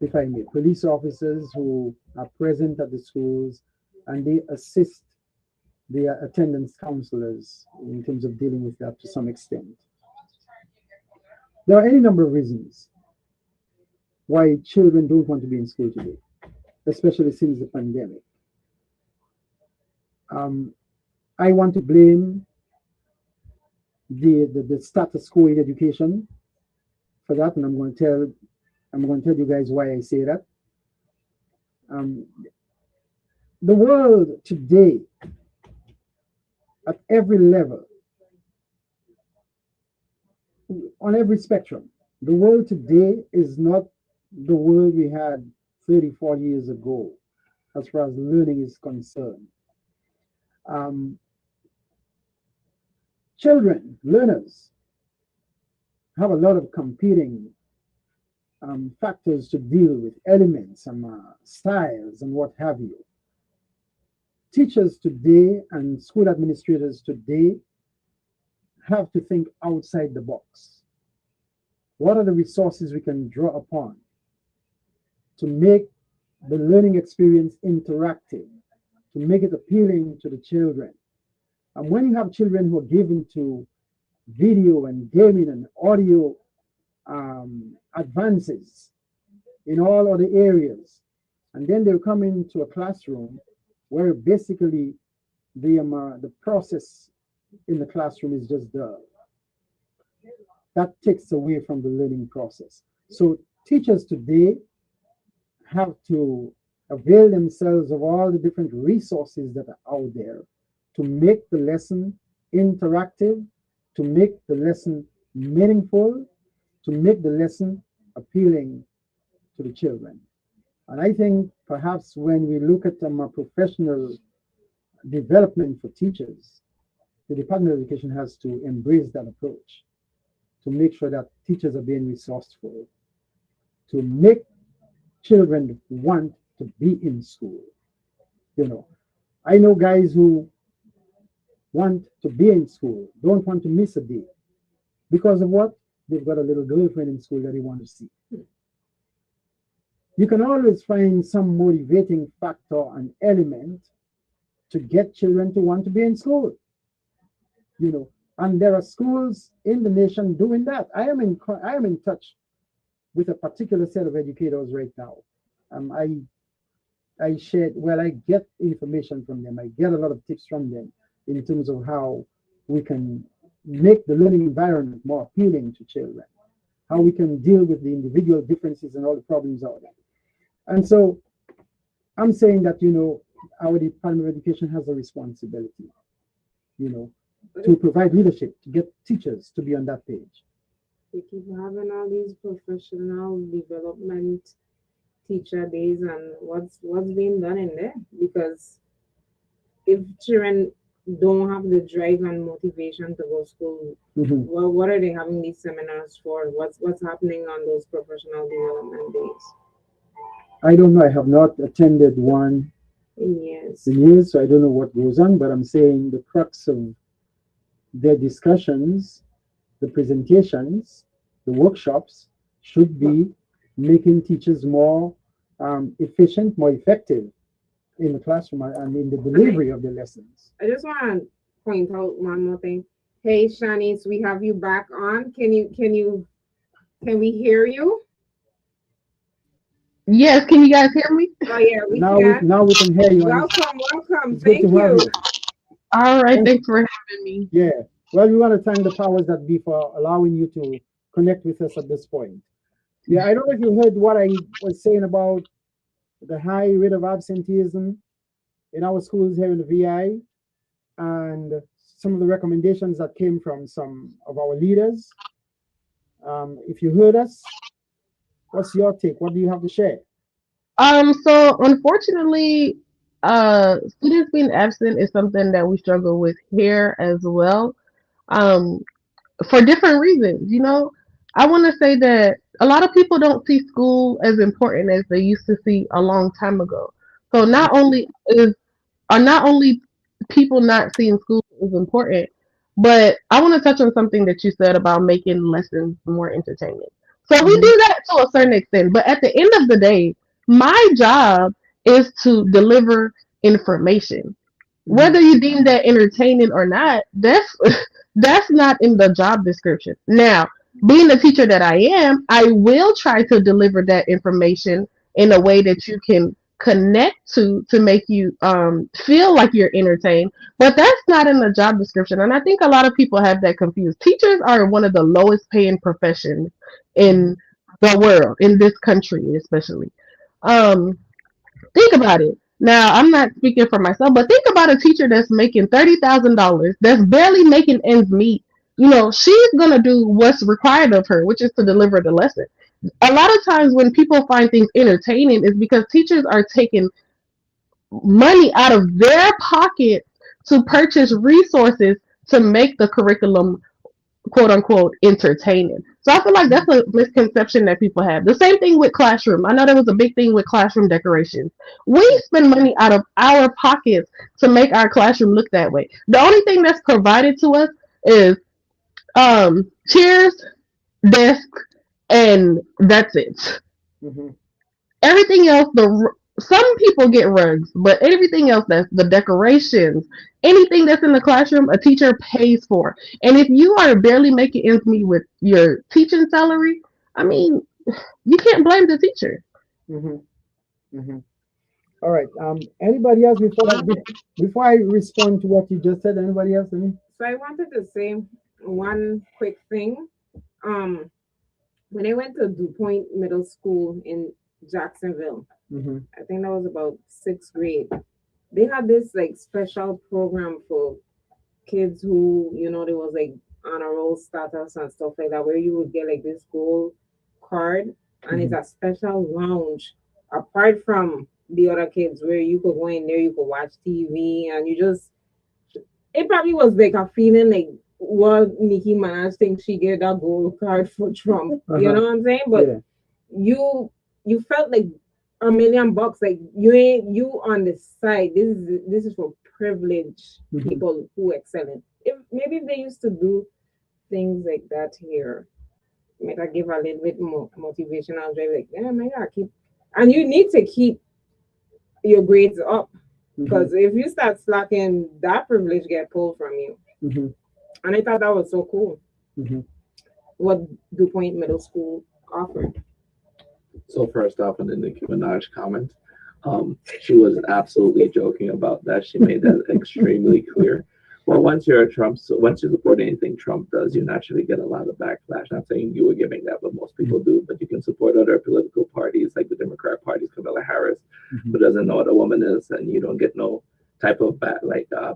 A: if I may, police officers who are present at the schools and they assist their attendance counselors in terms of dealing with that to some extent. There are any number of reasons why children don't want to be in school today, especially since the pandemic. I want to blame the status quo in education for that, and I'm going to tell you guys why I say that. Um, the world today, at every level, on every spectrum, the world today is not the world we had 30, 40 years ago, as far as learning is concerned. Um, Children, learners, have a lot of competing factors to deal with, elements and styles and what have you. Teachers today and school administrators today have to think outside the box. What are the resources we can draw upon to make the learning experience interactive, to make it appealing to the children? And when you have children who are given to video and gaming and audio advances in all other areas, and then they'll come into a classroom where basically the process in the classroom is just dull. That takes away from the learning process. So teachers today have to avail themselves of all the different resources that are out there to make the lesson interactive, to make the lesson meaningful, to make the lesson appealing to the children. And I think perhaps when we look at a professional development for teachers, the Department of Education has to embrace that approach to make sure that teachers are being resourceful, to make children want to be in school. You know, I know guys who want to be in school, don't want to miss a day. Because of what? They've got a little girlfriend in school that they want to see. You can always find some motivating factor and element to get children to want to be in school. You know, and there are schools in the nation doing that. I am in touch with a particular set of educators right now. I shared, well, I get information from them. I get a lot of tips from them in terms of how we can make the learning environment more appealing to children, how we can deal with the individual differences and all the problems out there. And so I'm saying that, you know, our Department of Education has a responsibility, you know, to provide leadership, to get teachers to be on that page.
B: We keep having all these professional development teacher days, and what's being done in there? Because if children don't have the drive and motivation to go to school, well, what are they having these seminars for? What's happening on those professional development days?
A: I don't know. I have not attended one
B: In years.
A: So I don't know what goes on, but I'm saying the crux of their discussions, the presentations, the workshops should be making teachers more efficient, more effective in the classroom and in the delivery of the lessons.
B: I just want to point out one more thing. Hey, Shanice, we have you back on. Can we hear you?
D: Yes, can you guys hear me?
B: Oh yeah, we
A: Now
B: can.
A: now we can hear you. And
B: Welcome.
A: it's good
B: Thank
A: to have
B: you.
A: you.
D: All right,
A: Thank-
D: thanks for having me.
A: Yeah. Well, we want to thank the powers that be for allowing you to connect with us at this point. Yeah, I don't know if you heard what I was saying about the high rate of absenteeism in our schools here in the VI and some of the recommendations that came from some of our leaders. If you heard us, what's your take? What do you have to share?
D: So unfortunately, students being absent is something that we struggle with here as well. Um, for different reasons, I want to say that a lot of people don't see school as important as they used to see a long time ago. So not only people not seeing school is important, but I want to touch on something that you said about making lessons more entertaining. So we
A: Mhm,
D: do that to a certain extent, but at the end of the day, my job is to deliver information.
A: mhm,
D: Whether you deem that entertaining or not, that's that's not in the job description. Now, being the teacher that I am, I will try to deliver that information in a way that you can connect to make you feel like you're entertained. But that's not in the job description, and I think a lot of people have that confused. Teachers are one of the lowest paying professions in the world, in this country especially. Um, Think about it. Now, I'm not speaking for myself, but think about a teacher that's making $30,000, that's barely making ends meet. She's gonna do what's required of her, which is to deliver the lesson. A lot of times, when people find things entertaining, is because teachers are taking money out of their pocket to purchase resources to make the curriculum quote unquote entertaining. So I feel like that's a misconception that people have. The same thing with classroom. I know there was a big thing with classroom decorations. We spend money out of our pockets to make our classroom look that way. The only thing that's provided to us is chairs, desk, and that's it.
A: mhm,
D: Everything else, some people get rugs, but everything else, that's the decorations, anything that's in the classroom, a teacher pays for. And if you are barely making ends meet with your teaching salary, I mean, you can't blame the teacher.
A: mhm, mhm. All right. Anybody else before I respond to what you just said? Anybody else?
B: So I wanted to say one quick thing. Um, when I went to DuPont Middle School in Jacksonville,
A: Mm-hmm.
B: I think that was about sixth grade. They had this like special program for kids who, there was like honor roll status and stuff like that, where you would get like this gold card, and it's a special lounge apart from the other kids where you could go in there, you could watch TV, and it probably was like a feeling like what Nicki Minaj thinks she get that gold card for Trump. You know what I'm saying? But
A: Yeah.
B: you felt like $1 million. Like you on the side. This is for privileged people who excel in. If they used to do things like that here, might I give a little bit more motivational drive. Like, yeah, maybe I keep. And you need to keep your grades up, because if you start slacking, that privilege get pulled from you.
A: Mm-hmm.
B: And I thought that was so cool.
A: Mm-hmm.
B: What DuPont Middle School offered.
C: So first off, on the Nicki Minaj comment, she was absolutely joking about that. She made that extremely clear. Well, once you're once you support anything Trump does, you naturally get a lot of backlash. Not saying you were giving that, but most people do. But you can support other political parties, like the Democrat Party's Kamala Harris, who doesn't know what a woman is, and you don't get no type of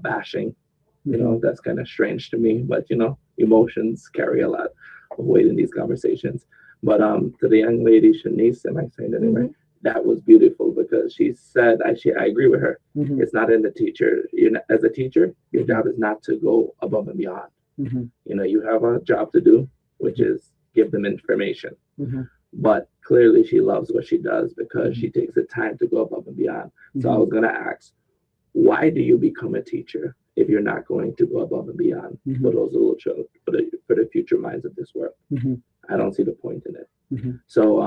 C: bashing. That's kind of strange to me. But emotions carry a lot of weight in these conversations. But to the young lady, Shanice, am I saying that right? That was beautiful, because she said, I agree with her. It's not in the teacher. As a teacher, your job is not to go above and beyond. You have a job to do, which is give them information. But clearly she loves what she does, because she takes the time to go above and beyond. So I was going to ask, why do you become a teacher if you're not going to go above and beyond for those little children, for the future minds of this world? I don't see the point in it. So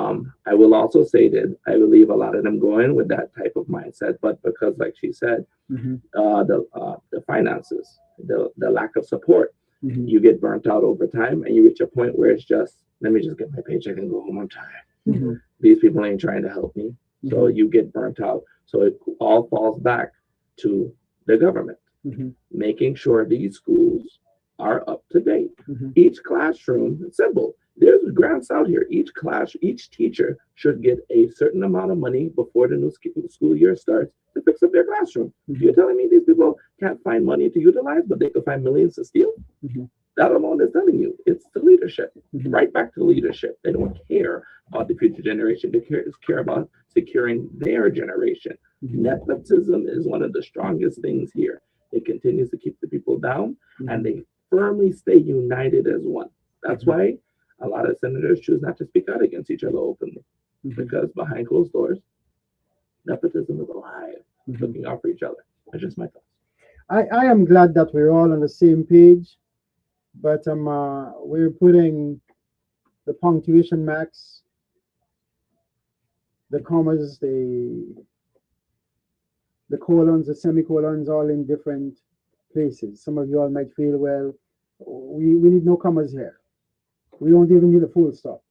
C: I will also say that I believe a lot of them go in with that type of mindset, but because, like she said, the finances, the lack of support, you get burnt out over time, and you reach a point where it's just, let me just get my paycheck and go home, I'm tired.
A: Mhm.
C: These people ain't trying to help me. So
A: Mhm.
C: you get burnt out. So it all falls back to the government,
A: Mhm.
C: making sure these schools are up to date.
A: Mhm.
C: Each classroom, it's simple. There's grants out here. Each teacher should get a certain amount of money before the new school year starts to fix up their classroom.
A: Mhm.
C: You're telling me these people can't find money to utilize, but they can find millions to steal?
A: Mhm.
C: That alone is telling you it's the leadership.
A: Mhm.
C: Right back to leadership. They don't care about the future generation. They care about securing their generation.
A: Mhm.
C: Nepotism is one of the strongest things here. It continues to keep the people down,
A: Mhm.
C: and they firmly stay united as one. That's
A: Mhm.
C: why a lot of senators choose not to speak out against each other openly,
A: Mhm.
C: because behind closed doors, nepotism is alive,
A: Mhm.
C: looking out for each other. That's just my thoughts.
A: I am glad that we're all on the same page, but we're putting the punctuation marks, the commas, the colons, the semicolons, all in different places. Some of you all might feel, well, we need no commas here. We don't even need a full stop.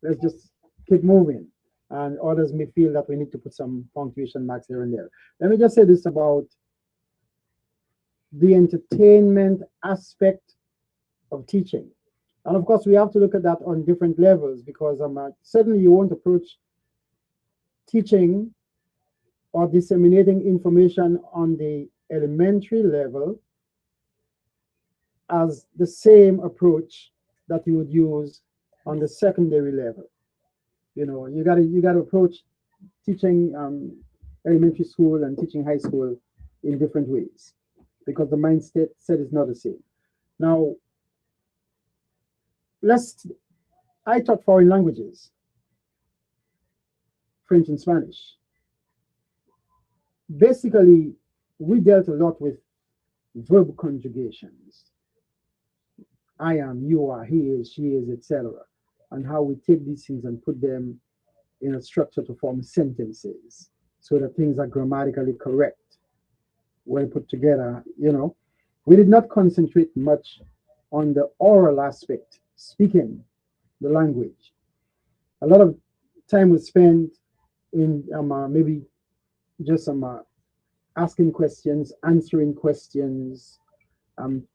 A: Let's just keep moving. And others may feel that we need to put some punctuation marks here and there. Let me just say this about the entertainment aspect of teaching. And of course, we have to look at that on different levels because certainly you won't approach teaching or disseminating information on the elementary level as the same approach that you would use on the secondary level. You gotta approach teaching elementary school and teaching high school in different ways because the mindset set is not the same. Now, let's. I taught foreign languages, French and Spanish. Basically, we dealt a lot with verb conjugations. I am, you are, he is, she is, etc. And how we take these things and put them in a structure to form sentences so that things are grammatically correct when put together. We did not concentrate much on the oral aspect, speaking the language. A lot of time was spent in maybe just asking questions, answering questions,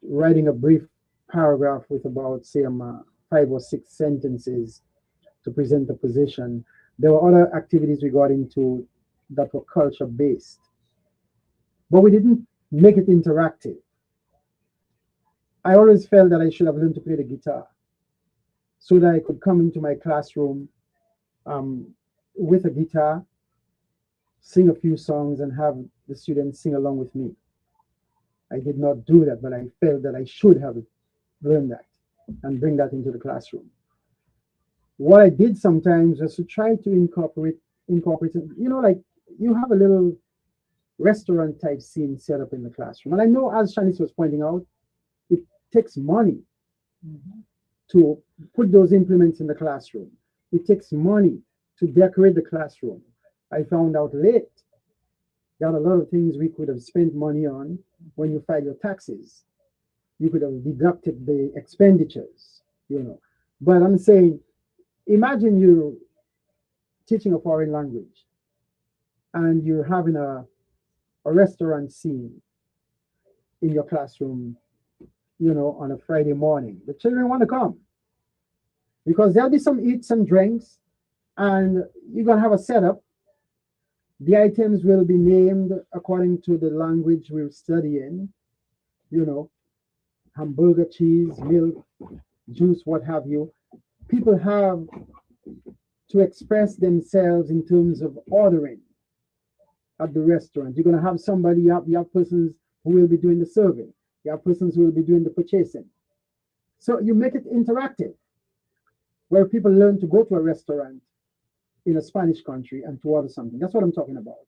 A: writing a brief paragraph with about, say, 5 or 6 sentences to present the position. There were other activities we got into that were culture based, but we didn't make it interactive. I always felt that I should have learned to play the guitar so that I could come into my classroom um, with a guitar, sing a few songs, and have the students sing along with me. I did not do that, but I felt that I should have learned that and bring that into the classroom. What I did sometimes was to try to incorporate it, like you have a little restaurant type scene set up in the classroom. And I know, as Shanice was pointing out, it takes money to put those implements in the classroom. It takes money to decorate the classroom. I found out late that a lot of things we could have spent money on when you file your taxes. You could have deducted the expenditures. But I'm saying, imagine you teaching a foreign language and you're having a restaurant scene in your classroom, on a Friday morning. The children want to come because there'll be some eats and drinks, and you're going to have a setup. The items will be named according to the language we're studying, you know, hamburger, cheese, milk, juice, what have you. People have to express themselves in terms of ordering at the restaurant. You're going to have somebody, you have persons who will be doing the serving, you have persons who will be doing the purchasing. So you make it interactive, where people learn to go to a restaurant in a Spanish country and to order something. That's what I'm talking about.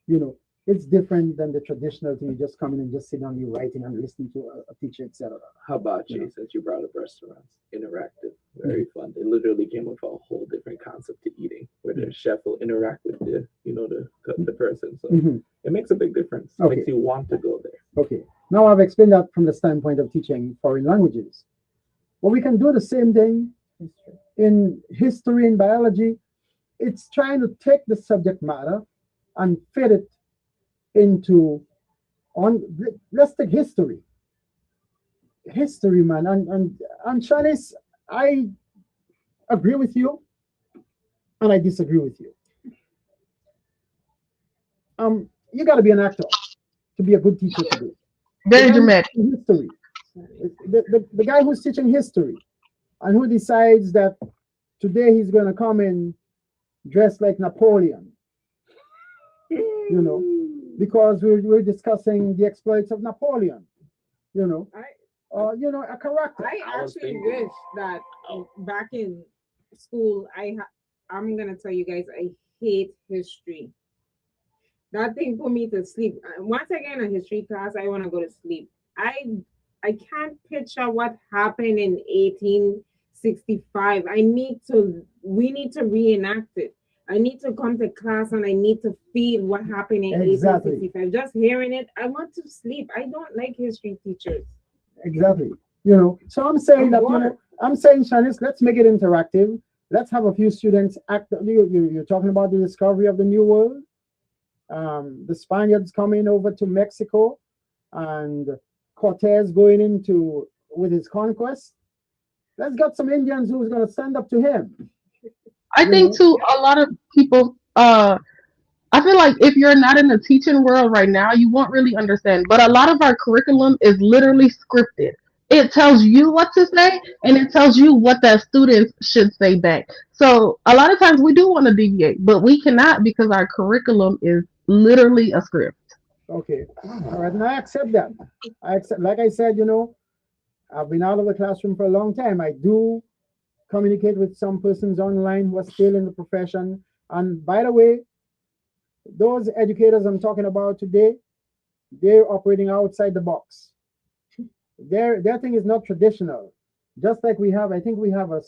A: You know, it's different than the traditional thing. You just come in and just sit down, you writing and listening to a teacher, etc.
C: How about
A: You know.
C: since you brought up restaurants? Interactive, very fun. They literally came with a whole different concept to eating, where the chef will interact with the person. So
A: Mhm.
C: it makes a big difference. It
A: Okay.
C: makes you want to go there.
A: Okay. Now I've explained that from the standpoint of teaching foreign languages. Well, we can do the same thing
F: in history and biology, it's trying to take the subject matter and fit it into on. Let's take history, man, and Shanice, I agree with you and I disagree with you. You got to be an actor to be a good teacher today. The
D: Very
F: guy who's
D: dramatic.
F: teaching history, the guy who's teaching history, and who decides that today he's going to come in dressed like Napoleon, you know, because we're discussing the exploits of Napoleon, you know, a character.
B: I
C: I was
B: actually
C: thinking.
B: wish that back in school, I'm gonna tell you guys, I hate history. That thing put me to sleep. Once I get in a history class, I want to go to sleep. I can't picture what happened in 1865. We need to reenact it. I need to come to class and I need to feel what happened in
F: Exactly.
B: 1865. Just hearing it, I want to sleep. I don't like history teachers.
F: Exactly. You know, so I'm saying
B: I'm
F: that,
B: bored.
F: I'm saying, Shanice, let's make it interactive. Let's have a few students act. You're talking about the discovery of the New World. The Spaniards coming over to Mexico and Cortez going into with his conquest. Let's get some Indians who's going to stand up to him.
D: I
F: You
D: think
F: know,
D: too, a lot of people, I feel like if you're not in the teaching world right now, you won't really understand. But a lot of our curriculum is literally scripted. It tells you what to say and it tells you what the students should say back. So a lot of times we do want to deviate, but we cannot because our curriculum is literally a script.
F: okay, all right, and I accept that. I accept, like I said, I've been out of the classroom for a long time. I do communicate with some persons online who are still in the profession. And by the way, those educators I'm talking about today, they're operating outside the box. Their thing is not traditional. Just like we have, I think we have a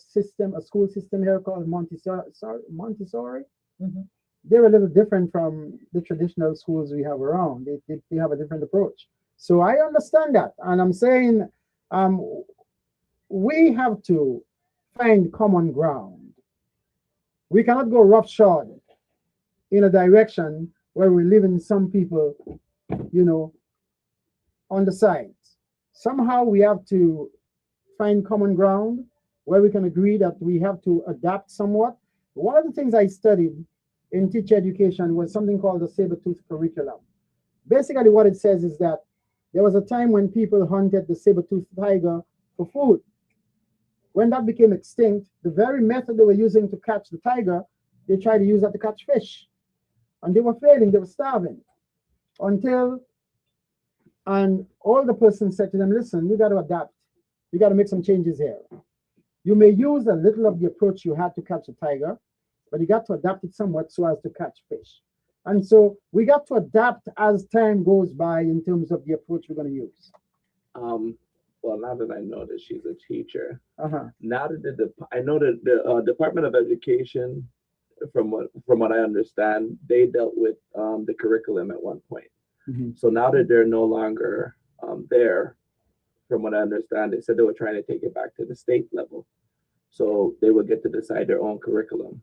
F: school system here called Montessori. Montessori.
E: Mhm.
F: They're a little different from the traditional schools we have around. They have a different approach. So I understand that, and I'm saying um, we have to find common ground. We cannot go roughshod in a direction where we're leaving some people, you know, on the sides. Somehow we have to find common ground where we can agree that we have to adapt somewhat. One of the things I studied in teacher education was something called the saber-tooth curriculum. Basically, what it says is that there was a time when people hunted the saber-toothed tiger for food. When that became extinct, the very method they were using to catch the tiger, they tried to use that to catch fish. And they were failing, they were starving. Until, and all the person said to them, listen, you got to adapt. You got to make some changes here. You may use a little of the approach you had to catch a tiger, but you got to adapt it somewhat so as to catch fish. And so we got to adapt as time goes by in terms of the approach we're going to use.
C: Um, well, now that I know that she's a teacher,
F: Uh-huh.
C: now that I know that the Department of Education, from what I understand, they dealt with the curriculum at one point.
F: Mm-hmm.
C: So now that they're no longer there, from what I understand, they said they were trying to take it back to the state level, so they would get to decide their own curriculum.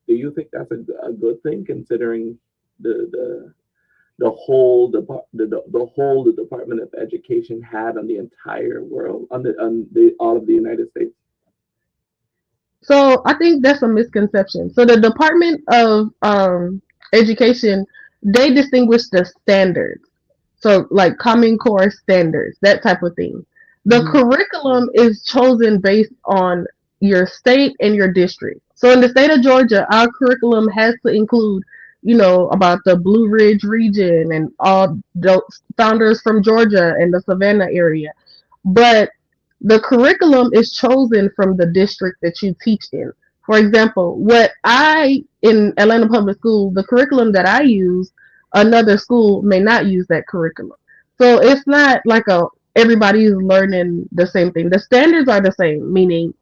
C: Do you think that's a good thing, considering the the the Department of Education had on the entire world, on the all of the United States?
D: So I think that's a misconception. So the Department of Education, they distinguish the standards. So like Common Core standards, that type of thing. The
F: Mm-hmm.
D: curriculum is chosen based on your state and your district. So in the state of Georgia, our curriculum has to include, about the Blue Ridge region and all the founders from Georgia and the Savannah area. But the curriculum is chosen from the district that you teach in. For example, in Atlanta Public School, the curriculum that I use, another school may not use that curriculum. So it's not like everybody is learning the same thing. The standards are the same, meaning,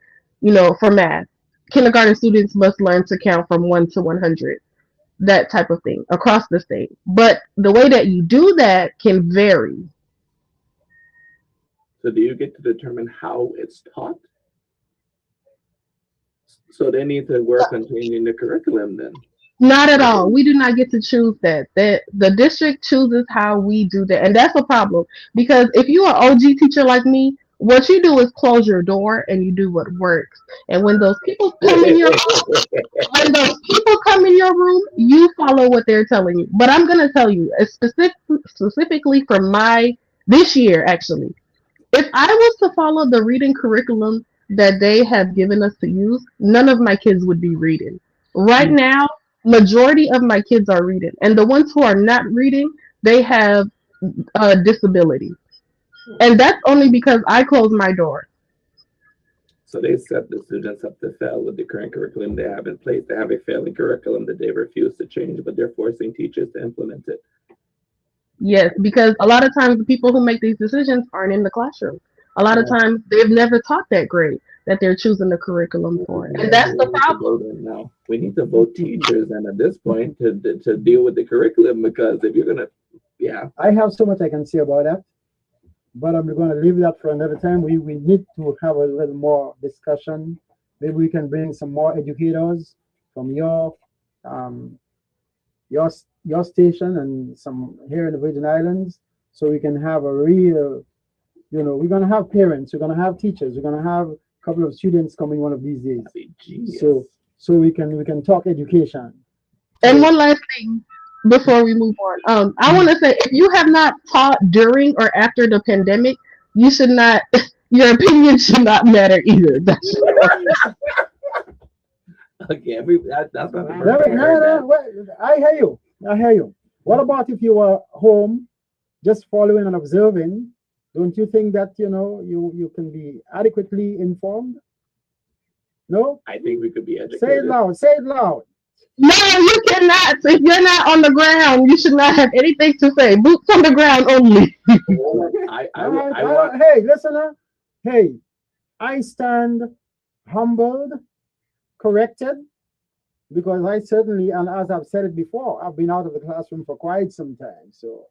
D: for math, kindergarten students must learn to count from 1 to 100, that type of thing across the state. But the way that you do that can vary.
C: So do you get to determine how it's taught? So they need to work on changing the curriculum then.
D: Not at all. We do not get to choose that. That the district chooses how we do that, and that's a problem. Because if you are OG teacher like me, what you do is close your door and you do what works. And when those people come in your room, you follow what they're telling you. But I'm gonna tell you, specifically for my this year, actually, if I was to follow the reading curriculum that they have given us to use, none of my kids would be reading. Right now, majority of my kids are reading, and the ones who are not reading, they have a disability, and that's only because I closed my door.
C: So they set the students up to fail with the current curriculum they have in place. They have a failing curriculum that they refuse to change, but they're forcing teachers to implement it.
D: Yes, because a lot of times the people who make these decisions aren't in the classroom. A lot of
A: Yeah.
D: times they've never taught that grade that they're choosing the curriculum for, and that's the
C: We need to
D: problem.
C: vote in now. We need to vote teachers, and at this point, to deal with the curriculum, because if you're gonna, yeah,
F: I have so much I can say about that, but I'm going to leave that for another time. We need to have a little more discussion. Maybe we can bring some more educators from um, your station and some here in the Virgin Islands, so we can have a real, we're going to have parents, we're going to have teachers, we're going to have a couple of students coming one of these days.
C: that'd be genius.
F: So we can talk education.
D: And one last thing before we move on, I want to say if you have not taught during or after the pandemic, you should not. Your opinion should not matter either.
C: Okay, that's what I'm
F: No, no, wait, I hear you. I hear you. What about if you were home, just following and observing? Don't you think that you can be adequately informed? No.
C: I think we could be educated.
F: Say it loud. Say it loud.
D: No, you cannot. If you're not on the ground, you should not have anything to say. Boots on the ground only.
F: Hey, listener. Hey, I stand humbled, corrected, because I certainly, and as I've said it before, I've been out of the classroom for quite some time. So,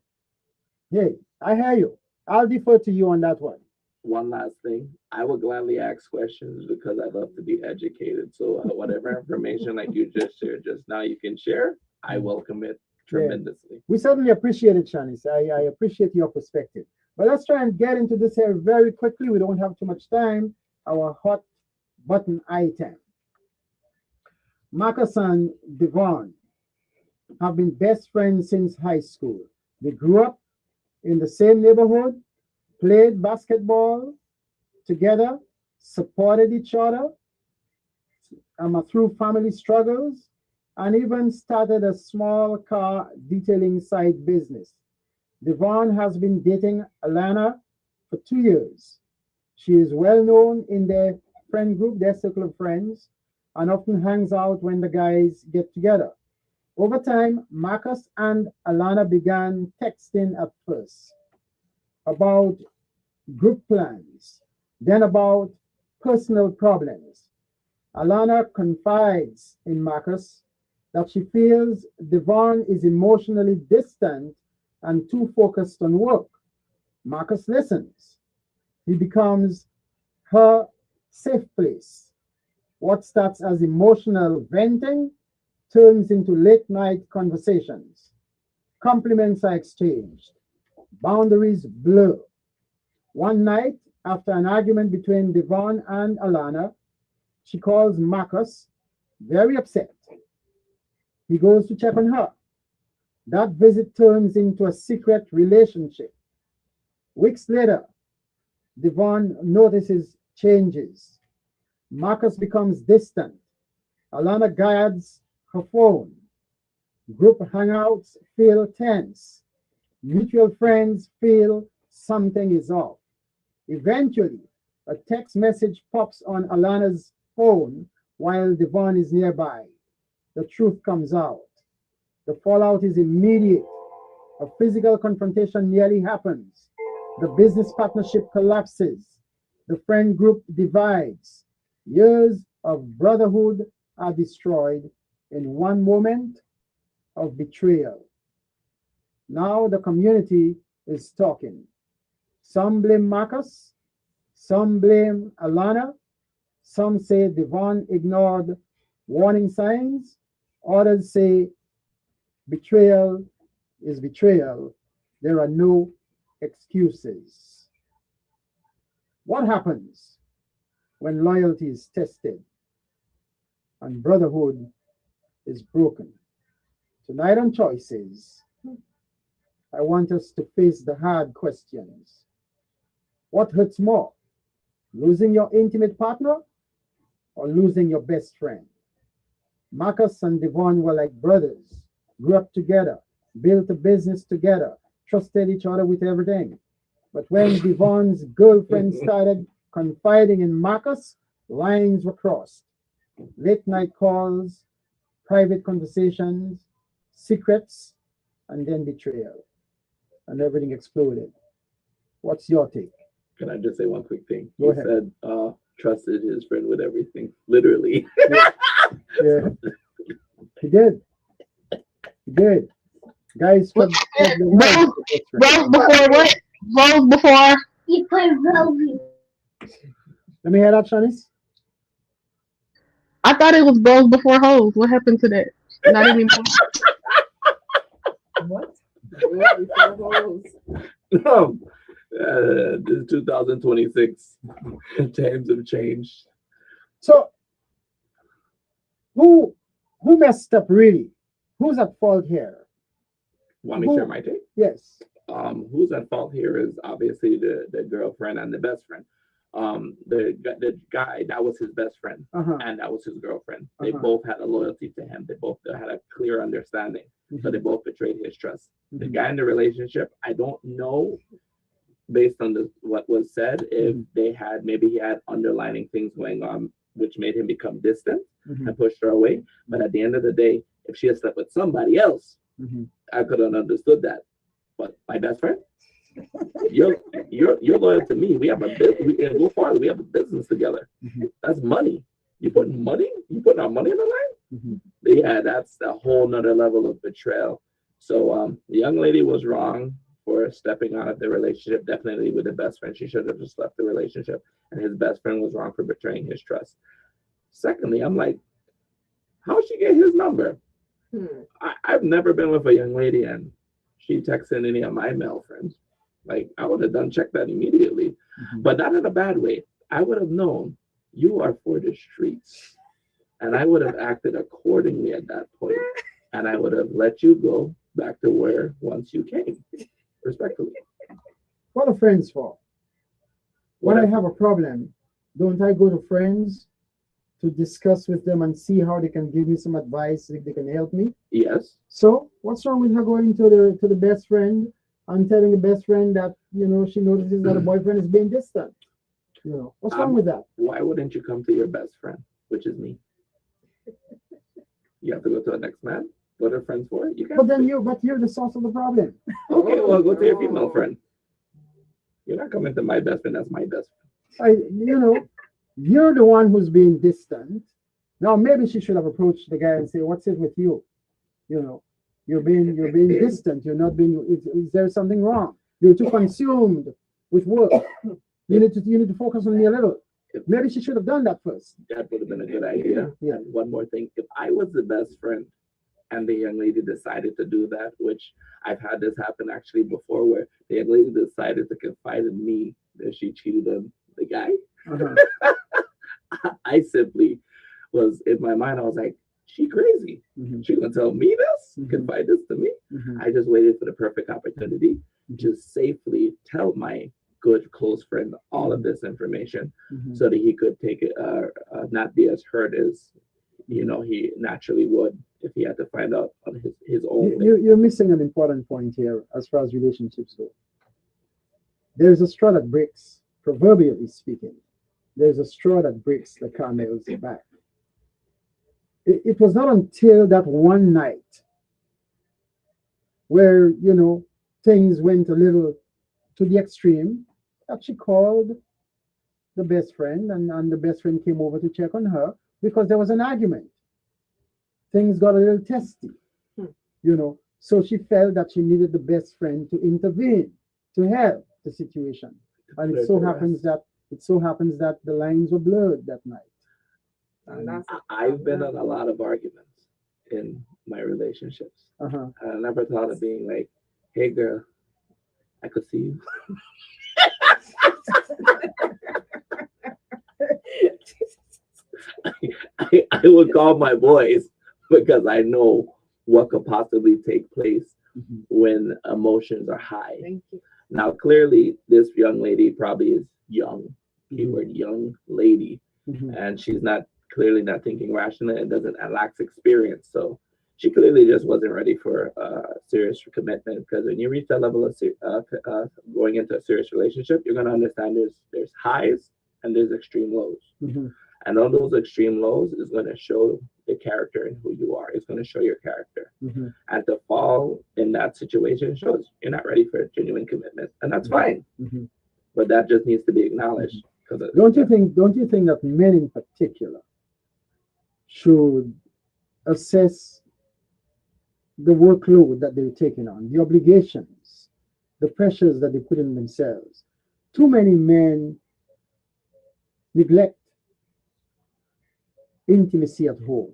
F: hey, I hear you. I'll defer to you on that one.
C: One last thing, I will gladly ask questions because I love to be educated. So whatever information like you just shared just now, you can share. I welcome it tremendously.
F: We certainly appreciate it, Shanice. I appreciate your perspective. But let's try and get into this here very quickly. We don't have too much time. Our hot button item. Marcus and Devon have been best friends since high school. They grew up in the same neighborhood, played basketball together, supported each other through family struggles, and even started a small car detailing side business. Devon has been dating Alana for 2 years. She is well known in their friend group, their circle of friends, and often hangs out when the guys get together. Over time, Marcus and Alana began texting at first about group plans, then about personal problems. Alana confides in Marcus that she feels Devon is emotionally distant and too focused on work. Marcus listens. He becomes her safe place. What starts as emotional venting turns into late night conversations. Compliments are exchanged. Boundaries blur. One night, after an argument between Devon and Alana, she calls Marcus, very upset. He goes to check on her. That visit turns into a secret relationship. Weeks later, Devon notices changes. Marcus becomes distant. Alana guards her phone. Group hangouts feel tense. Mutual friends feel something is off. Eventually, a text message pops on Alana's phone while Devon is nearby. The truth comes out. The fallout is immediate. A physical confrontation nearly happens. The business partnership collapses. The friend group divides. Years of brotherhood are destroyed in one moment of betrayal. Now the community is talking. Some blame Marcus, some blame Alana, Some say Devon ignored warning signs. Others say betrayal is betrayal. There are no excuses. What happens when loyalty is tested and brotherhood is broken? Tonight on Choices, I want us to face the hard questions. What hurts more? Losing your intimate partner or losing your best friend? Marcus and Devon were like brothers, grew up together, built a business together, trusted each other with everything. But when Devon's girlfriend started confiding in Marcus, lines were crossed. Late night calls, private conversations, secrets, and then betrayal. And everything exploded. What's your take?
C: Can I just say one quick thing?
F: Go
C: He
F: ahead.
C: said trusted his friend with everything, literally.
F: Yeah, he did. He did. Guys,
D: Rose, Rose before what? Rose before.
G: You play Rosie.
F: Let me hear that, Shanice.
D: I thought it was bros before hoes. What happened to that? Not anymore.
B: What? Bros before hoes.
C: No. This is 2026. Times have changed.
F: So, who messed up really? Who's at fault here?
C: Want me to share my take?
F: Yes.
C: Who's at fault here is obviously the girlfriend and the best friend. The guy, that was his best friend, and that was his girlfriend. They both had a loyalty to him. They both had a clear understanding. So they both betrayed his trust. The guy in the relationship, I don't know, based on what was said, if they had, maybe he had underlining things going on which made him become distant and pushed her away. But at the end of the day, if she had slept with somebody else, I could have understood that. But my best friend, you're loyal to me. We have a business. We can go farther. We have a business together. That's money. You putting our money on the line. Yeah, that's a whole nother level of betrayal. So the young lady was wrong for stepping out of the relationship. Definitely with the best friend, she should have just left the relationship. And his best friend was wrong for betraying his trust. Secondly, I'm like, how'd she get his number? I've never been with a young lady and she texted any of my male friends. Like, I would have checked that immediately, but not in a bad way. I would have known you are for the streets, and I would have acted accordingly at that point, and I would have let you go back to where once you came, respectfully.
F: What are friends for? When I have a problem, don't I go to friends to discuss with them and see how they can give me some advice, if they can help me?
C: Yes.
F: So what's wrong with her going to the best friend and telling the best friend that, you know, she notices that her boyfriend is being distant? You know, what's wrong with that?
C: Why wouldn't you come to your best friend, which is me? You have to go to the next man. What are friends for? You can't.
F: But you're the source of the problem.
C: Okay, well, go to your female friend. You're not coming to my best friend. That's my best friend.
F: You're the one who's being distant. Now maybe she should have approached the guy and say, "What's it with you? You know, you're being distant. You're not being. Is there something wrong? You're too consumed with work. You need to focus on me a little." Maybe she should have done that first.
C: That would have been a good idea.
F: Yeah.
C: And one more thing, if I was the best friend and the young lady decided to do that, which I've had this happen actually before, where the young lady decided to confide in me that she cheated on the guy. I simply was, in my mind, I was like, she crazy. She gonna tell me this, confide this to me. I just waited for the perfect opportunity to safely tell my good close friend all of this information so that he could take it, not be as hurt as he naturally would if he had to find out on his own.
F: You're missing an important point here as far as relationships go. There's a straw that breaks, proverbially speaking. There's a straw that breaks the camel's back. It was not until that one night where, things went a little to the extreme that she called the best friend, and the best friend came over to check on her because there was an argument. Things got a little testy, so she felt that she needed the best friend to intervene, to help the situation. And it so happens that the lines were blurred that night.
B: And that's
C: I've been in a lot of arguments in my relationships.
F: Uh-huh.
C: And I never thought of being like, hey girl, I could see you. I would call my boys because I know what could possibly take place when emotions are high.
B: Thank you.
C: Now, clearly, this young lady probably is young, keyword young lady, and she's not clearly not thinking rationally and lacks experience. So she clearly just wasn't ready for serious commitment, because when you reach that level of going into a serious relationship, you're going to understand there's highs and there's extreme lows. And on those extreme lows is going to show the character and who you are. It's going to show your character. And to fall in that situation shows you're not ready for a genuine commitment, and that's fine. But that just needs to be acknowledged.
F: Don't you think that men in particular should assess the workload that they're taking on, the obligations, the pressures that they put in themselves? Too many men neglect intimacy at home,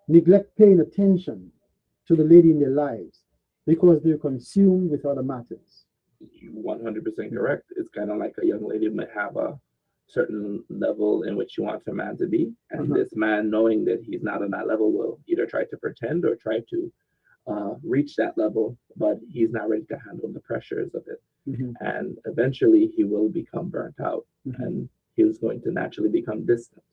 F: neglect paying attention to the lady in their lives because they're consumed with other matters.
C: You're 100% correct. It's kind of like a young lady might have a certain level in which she wants her man to be, and this man, knowing that he's not on that level, will either try to pretend or try to reach that level, but he's not ready to handle the pressures of it. And eventually he will become burnt out, and he's going to naturally become distant.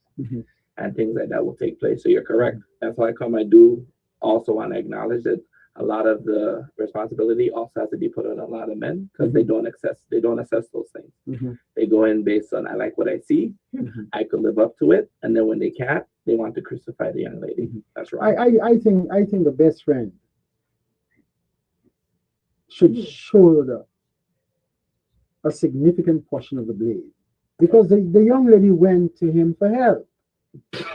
C: And things like that will take place. So you're correct. That's why I do also want to acknowledge that a lot of the responsibility also has to be put on a lot of men, because they don't assess those things. They go in based on, I like what I see, I could live up to it, and then when they can't, they want to crucify the young lady. That's right.
F: I think the best friend should shoulder a significant portion of the blame, because the young lady went to him for help.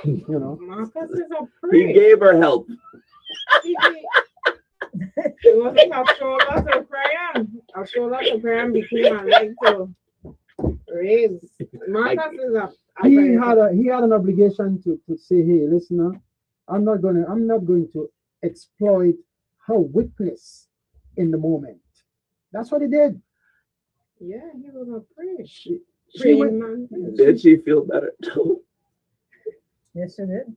F: You know,
B: Marcus is a
C: He
B: prick.
C: gave her help.
B: It wasn't a shoulder to crayon. A shoulder to crayon became a leg to raise. Marcus is a
F: he had an obligation to say, hey, listen now, I'm not going to exploit her weakness in the moment. That's what he did.
B: Yeah, he was a prick.
F: She
B: Praying
F: went,
B: man.
C: Did she feel better too?
G: Yes, it did.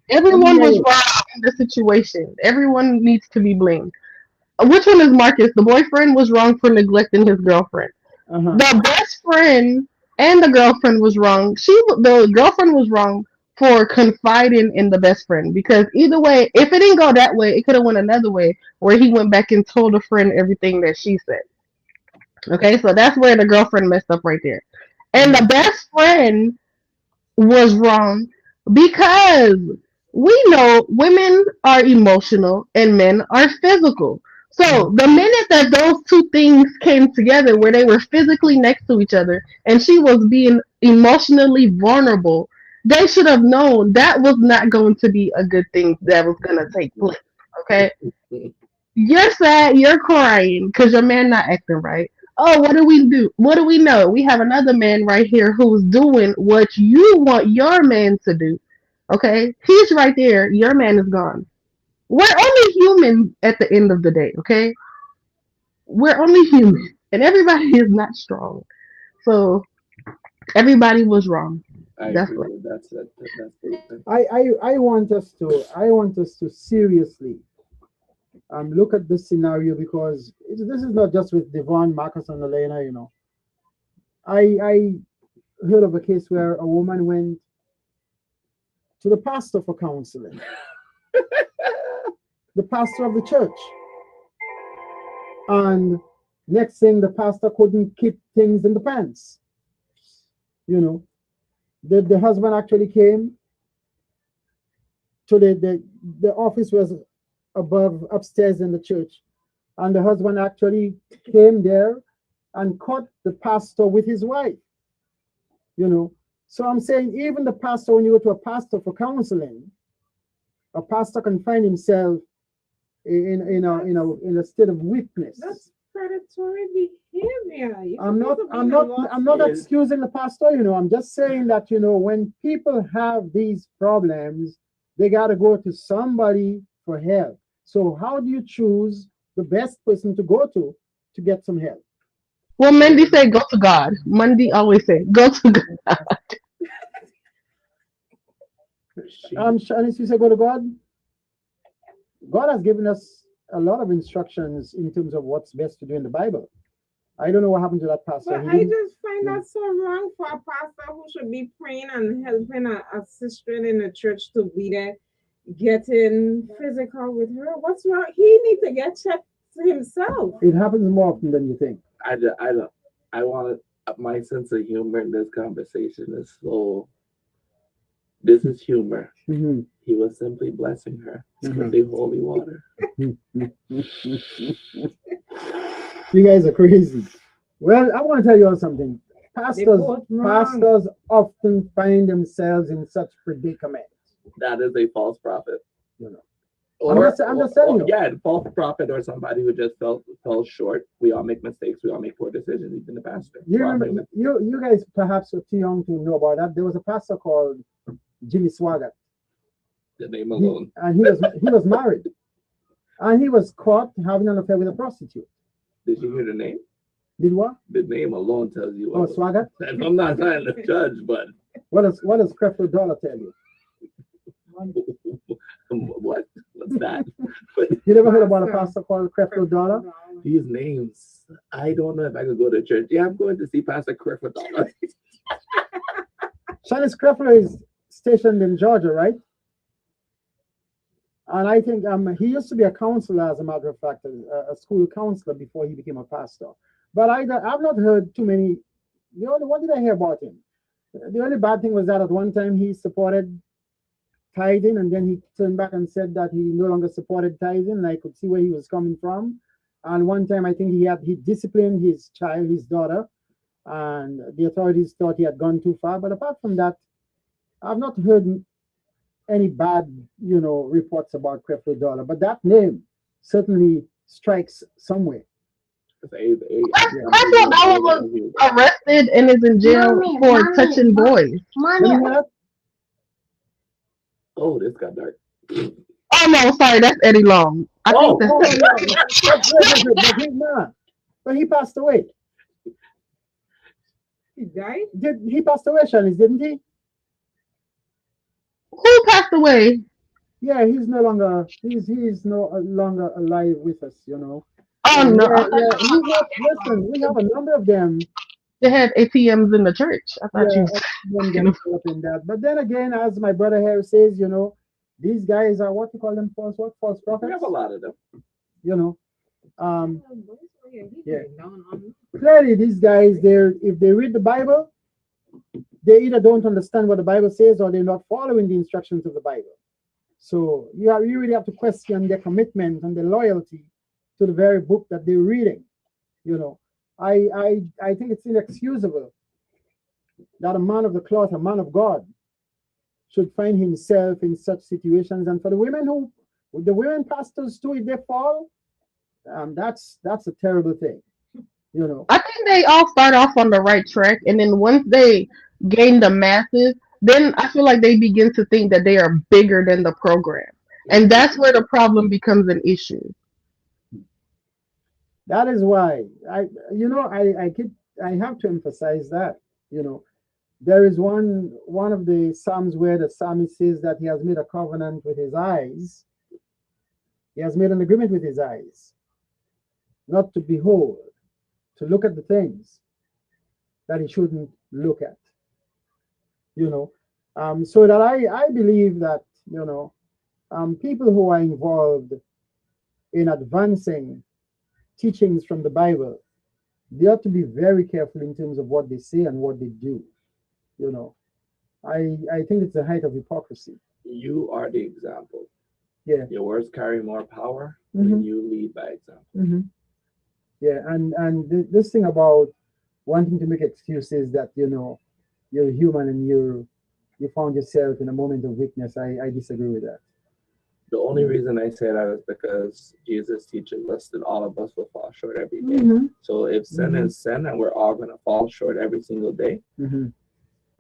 D: Everyone was wrong in the situation. Everyone needs to be blamed. Which one is Marcus? The boyfriend was wrong for neglecting his girlfriend. The best friend and the girlfriend was wrong. The girlfriend was wrong for confiding in the best friend, because either way, if it didn't go that way, it could have went another way, where he went back and told a friend everything that she said. Okay, so that's where the girlfriend messed up right there. And the best friend was wrong because we know women are emotional and men are physical. So the minute that those two things came together, where they were physically next to each other and she was being emotionally vulnerable, they should have known that was not going to be a good thing that was going to take place. Okay? You're sad, you're crying because your man not acting right. Oh, what do we do? What do we know? We have another man right here who's doing what you want your man to do. Okay? He's right there. Your man is gone. We're only human at the end of the day, okay? We're only human. And everybody is not strong. So everybody was wrong. That's
C: agree
D: what.
C: with that.
F: I want us to seriously look at this scenario, because this is not just with Devon, Marcus, and Elena. You know, I heard of a case where a woman went to the pastor for counseling, the pastor of the church, and next thing, the pastor couldn't keep things in the pants. You know, the husband actually came to the office was upstairs in the church, and the husband actually came there and caught the pastor with his wife. You know, so I'm saying, even the pastor, when you go to a pastor for counseling, a pastor can find himself in a state of weakness.
B: That's predatory behavior. You're
F: I'm not,
B: supposed to be
F: I'm
B: in a
F: not,
B: law
F: I'm not
C: school.
F: excusing the pastor, I'm just saying that, when people have these problems, they got to go to somebody for help. So how do you choose the best person to go to get some help?
D: Well, Mandy said, "Go to God." Mandy always say, "Go to God."
C: She,
F: Shanice, you say go to God. God has given us a lot of instructions in terms of what's best to do in the Bible. I don't know what happened to that pastor.
B: But
F: He
B: I
F: didn't.
B: just find that so wrong for a pastor who should be praying and helping a sister in the church to be there, getting physical with her. What's wrong? He needs to get checked himself.
F: It happens more often than you think.
C: I don't. I want my sense of humor in this conversation is so. This is humor.
F: Mhm.
C: He was simply blessing her
F: Mhm.
C: with the holy water.
F: You guys are crazy. Well, I want to tell you all something.
B: They
F: Pastors,
B: both wrong.
F: pastors often find themselves in such predicaments.
C: That is a false prophet.
F: You know.
C: Or,
F: I'm just telling you.
C: yeah, false prophet or somebody who just fell short. We all make mistakes. We all make poor decisions. Even the pastor.
F: You
C: We're all
F: remember,
C: human.
F: you guys perhaps were too young to know about that. There was a pastor called Jimmy Swaggart.
C: The name alone.
F: And he was married. And he was caught having an affair with a prostitute.
C: Did you hear the name?
F: Did what?
C: The name alone tells you.
F: Oh, Swaggart?
C: And I'm not trying to judge, but
F: What does Creflo Dollar tell you?
C: what? What's that?
F: You never heard about a pastor called Creflo Dollar?
C: These names. I don't know if I could go to church. Yeah, I'm going to see Pastor Clifford.
F: Shanice Creflo is stationed in Georgia, right? And I think he used to be a counselor, as a matter of fact, a school counselor before he became a pastor. But I've not heard too many. What did I hear about him? The only bad thing was that at one time he supported tithing, and then he turned back and said that he no longer supported tithing. And I could see where he was coming from. And one time I think he disciplined his child, his daughter, and the authorities thought he had gone too far. But apart from that, I've not heard any bad, reports about Creflo Dollar. But that name certainly strikes somewhere.
D: Creflo Dollar was arrested and is in jail for touching boys.
F: Let me hear that.
C: Oh, this got dark.
D: Oh no, sorry, that's Eddie Long. I think
F: Oh,
D: that's
F: yeah. But he's not. But he passed away.
B: He died?
F: He passed away, Shanice, didn't he?
D: who passed away.
F: Yeah, he's no longer alive with us,
D: Oh
F: And
D: no,
F: listen, we have a number of them.
D: they had ATMs in the church. I thought
F: Yeah,
D: you.
F: them getting caught up in that. But then again, as my brother Harry says, these guys are what you call them, false prophets.
C: We have a lot of them.
F: Yeah. Clearly these guys, if they read the Bible, they either don't understand what the Bible says or they're not following the instructions of the Bible. So you really have to question their commitment and their loyalty to the very book that they're reading. I think it's inexcusable that a man of the cloth, a man of God, should find himself in such situations. And for the women pastors too, if they fall, that's a terrible thing.
D: I think they all start off on the right track, and then once they gain the masses, then I feel like they begin to think that they are bigger than the program, and that's where the problem becomes an issue.
F: That is why I have to emphasize that, there is one of the Psalms where the psalmist says that he has made a covenant with his eyes. He has made an agreement with his eyes, not to behold, to look at the things that he shouldn't look at. So that I believe that, people who are involved in advancing teachings from the Bible, they have to be very careful in terms of what they say and what they do. I think it's the height of hypocrisy.
C: You are the example.
F: Yeah.
C: Your words carry more power when you lead by example.
F: Mm-hmm. Yeah, and this thing about wanting to make excuses that you're human and you found yourself in a moment of weakness, I disagree with that.
C: The only reason I say that is because Jesus teaches us that all of us will fall short every day.
F: Mhm.
C: So if sin is sin and we're all going to fall short every single day,
F: Mhm.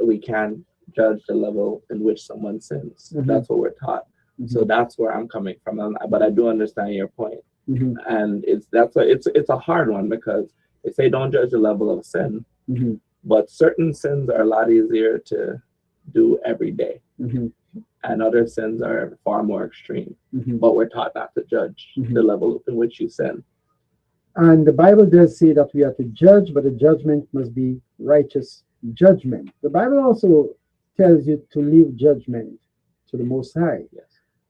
C: we can't judge the level in which someone sins.
F: Mhm.
C: That's what we're taught. So that's where I'm coming from. But I do understand your point.
F: Mhm.
C: And it's a hard one because they say don't judge the level of sin,
F: Mhm.
C: but certain sins are a lot easier to do every day.
F: Mhm.
C: And other sins are far more extreme.
F: Mhm.
C: But we're taught not to judge the level in which you sin.
F: And the Bible does say that we are to judge, but the judgment must be righteous judgment. The Bible also tells you to leave judgment to the Most High.
C: Yes.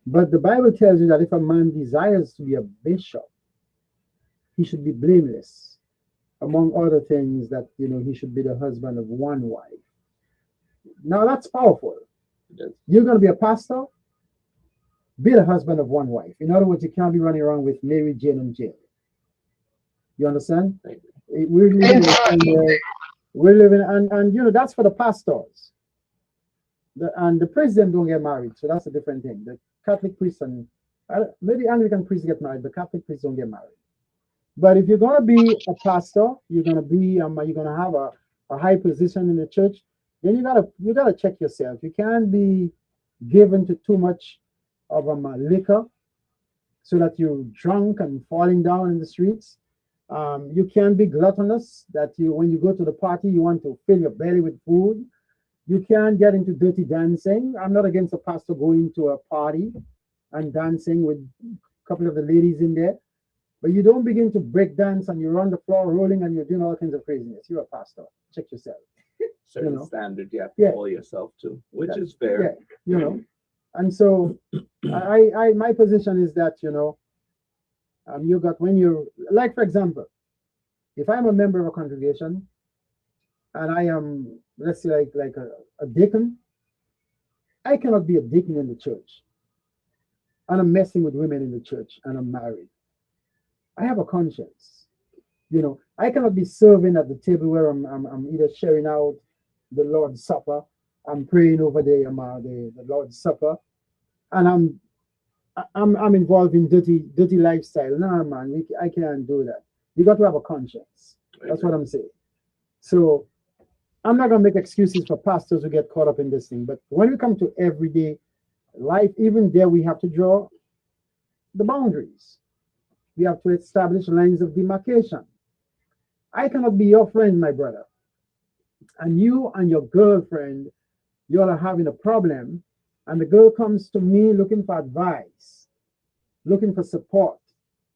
F: But the Bible tells you that if a man desires to be a bishop, he should be blameless. Among other things, that he should be the husband of one wife. Now that's powerful.
C: Yes.
F: You're going to be a pastor, be the husband of one wife. In other words, you can't be running around with Mary, Jane, and Jill. You understand?
C: Thank you.
F: We're living in a time where we're living, and that's for the pastors. And the president don't get married, so that's a different thing. The Catholic priests and maybe Anglican priests get married, but Catholic priests don't get married. But if you're gonna be a pastor, you're gonna have a high position in the church, then you gotta check yourself. You can't be given to too much of liquor, so that you're drunk and falling down in the streets. You can't be gluttonous, that when you go to the party you want to fill your belly with food. You can't get into dirty dancing. I'm not against a pastor going to a party and dancing with a couple of the ladies in there, but you don't begin to break dance and you're on the floor rolling and you're doing all kinds of craziness. You're a pastor. Check yourself.
C: Certain standard you have to hold yourself to, which is fair.
F: Yeah, And so my position is that you got, when you're like, for example, if I'm a member of a congregation and I am, let's say, like a deacon, I cannot be a deacon in the church and I'm messing with women in the church and I'm married. I have a conscience. I cannot be serving at the table where I'm either sharing out the Lord's Supper, I'm praying over the Lord's Supper, and I'm involved in dirty lifestyle. No, man, I can't do that. You got to have a conscience. That's what I'm saying. So I'm not gonna make excuses for pastors who get caught up in this thing. But when we come to everyday life, even there we have to draw the boundaries. We have to establish lines of demarcation. I cannot be your friend, my brother, and you and your girlfriend, you all are having a problem, and the girl comes to me looking for advice, looking for support,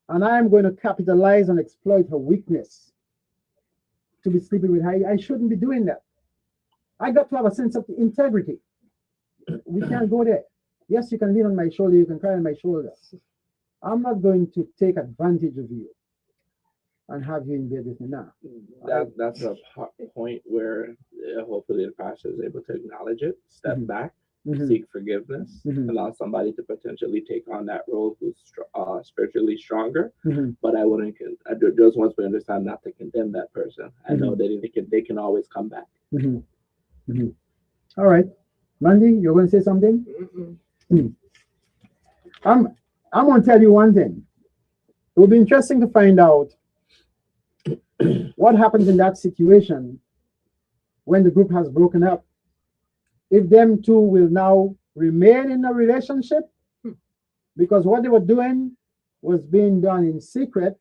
F: and I am going to capitalize and exploit her weakness to be sleeping with her. I shouldn't be doing that. I got to have a sense of integrity. We can't go there. Yes, you can lean on my shoulder, you can cry on my shoulder. I'm not going to take advantage of you and have you in bed with me now.
C: That's a point where hopefully the pastor is able to acknowledge it, step back, seek forgiveness, allow somebody to potentially take on that role who's spiritually stronger. But I just want to understand not to condemn that person. I know that they can always come back.
F: All right, Mandy, you're going to say something? I'm going to tell you one thing. It will be interesting to find out what happens in that situation when the group has broken up. If them two will now remain in a relationship, because what they were doing was being done in secret.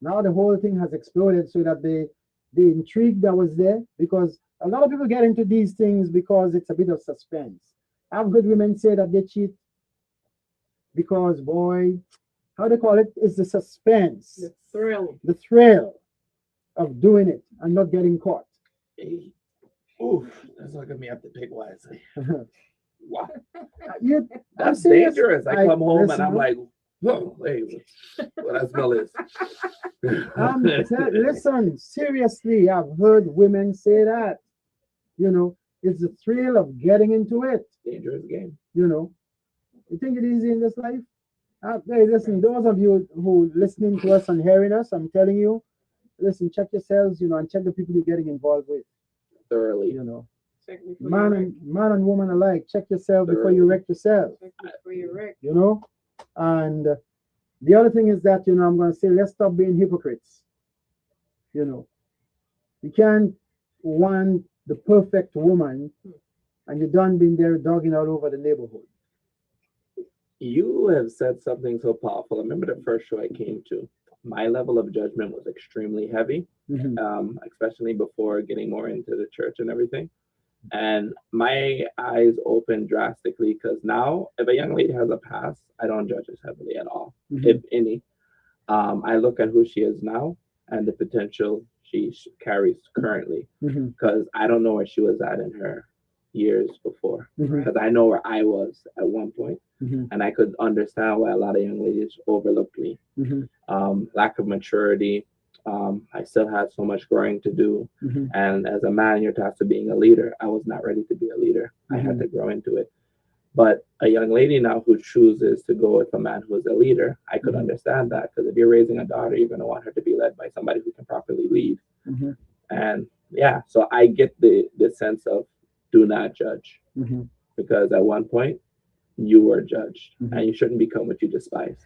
F: Now the whole thing has exploded, so that the intrigue that was there, because a lot of people get into these things because it's a bit of suspense. I've heard women say that they cheat because, boy, how they call it is the suspense, the thrill of doing it and not getting caught.
C: Oof, that's not gonna be have to pick wisely. Wow,
F: That's
C: dangerous. I come home and I'm like, whoa, wait, what I smell is.
F: Listen, seriously, I've heard women say that. It's the thrill of getting into it.
C: Dangerous game.
F: You think it easy in this life? Hey, listen, those of you who listening to us and hearing us, I'm telling you, listen, check yourselves, and check the people you're getting involved with.
C: Thoroughly.
B: Check before
F: Man and woman alike, check yourself before you wreck yourself.
B: Check before you wreck.
F: You know, and the other thing is that I'm going to say let's stop being hypocrites. You know, you can't want the perfect woman, and you done been there dogging all over the neighborhood.
C: You have said something so powerful. I remember the first show I came to. My level of judgment was extremely heavy, especially before getting more into the church and everything. And my eyes opened drastically because now, if a young lady has a past, I don't judge as heavily at all, if any. I look at who she is now and the potential she carries currently, because I don't know where she was at in her years before, because I know where I was at one point, and I could understand why a lot of young ladies overlooked me. Lack of maturity. I still had so much growing to do, and as a man, you're tasked with being a leader. I was not ready to be a leader. I had to grow into it. But a young lady now who chooses to go with a man who is a leader, I could understand that, because if you're raising a daughter, you're going to want her to be led by somebody who can properly lead. And yeah, so I get the sense of do not judge, because at one point you were judged, and you shouldn't become what you despise.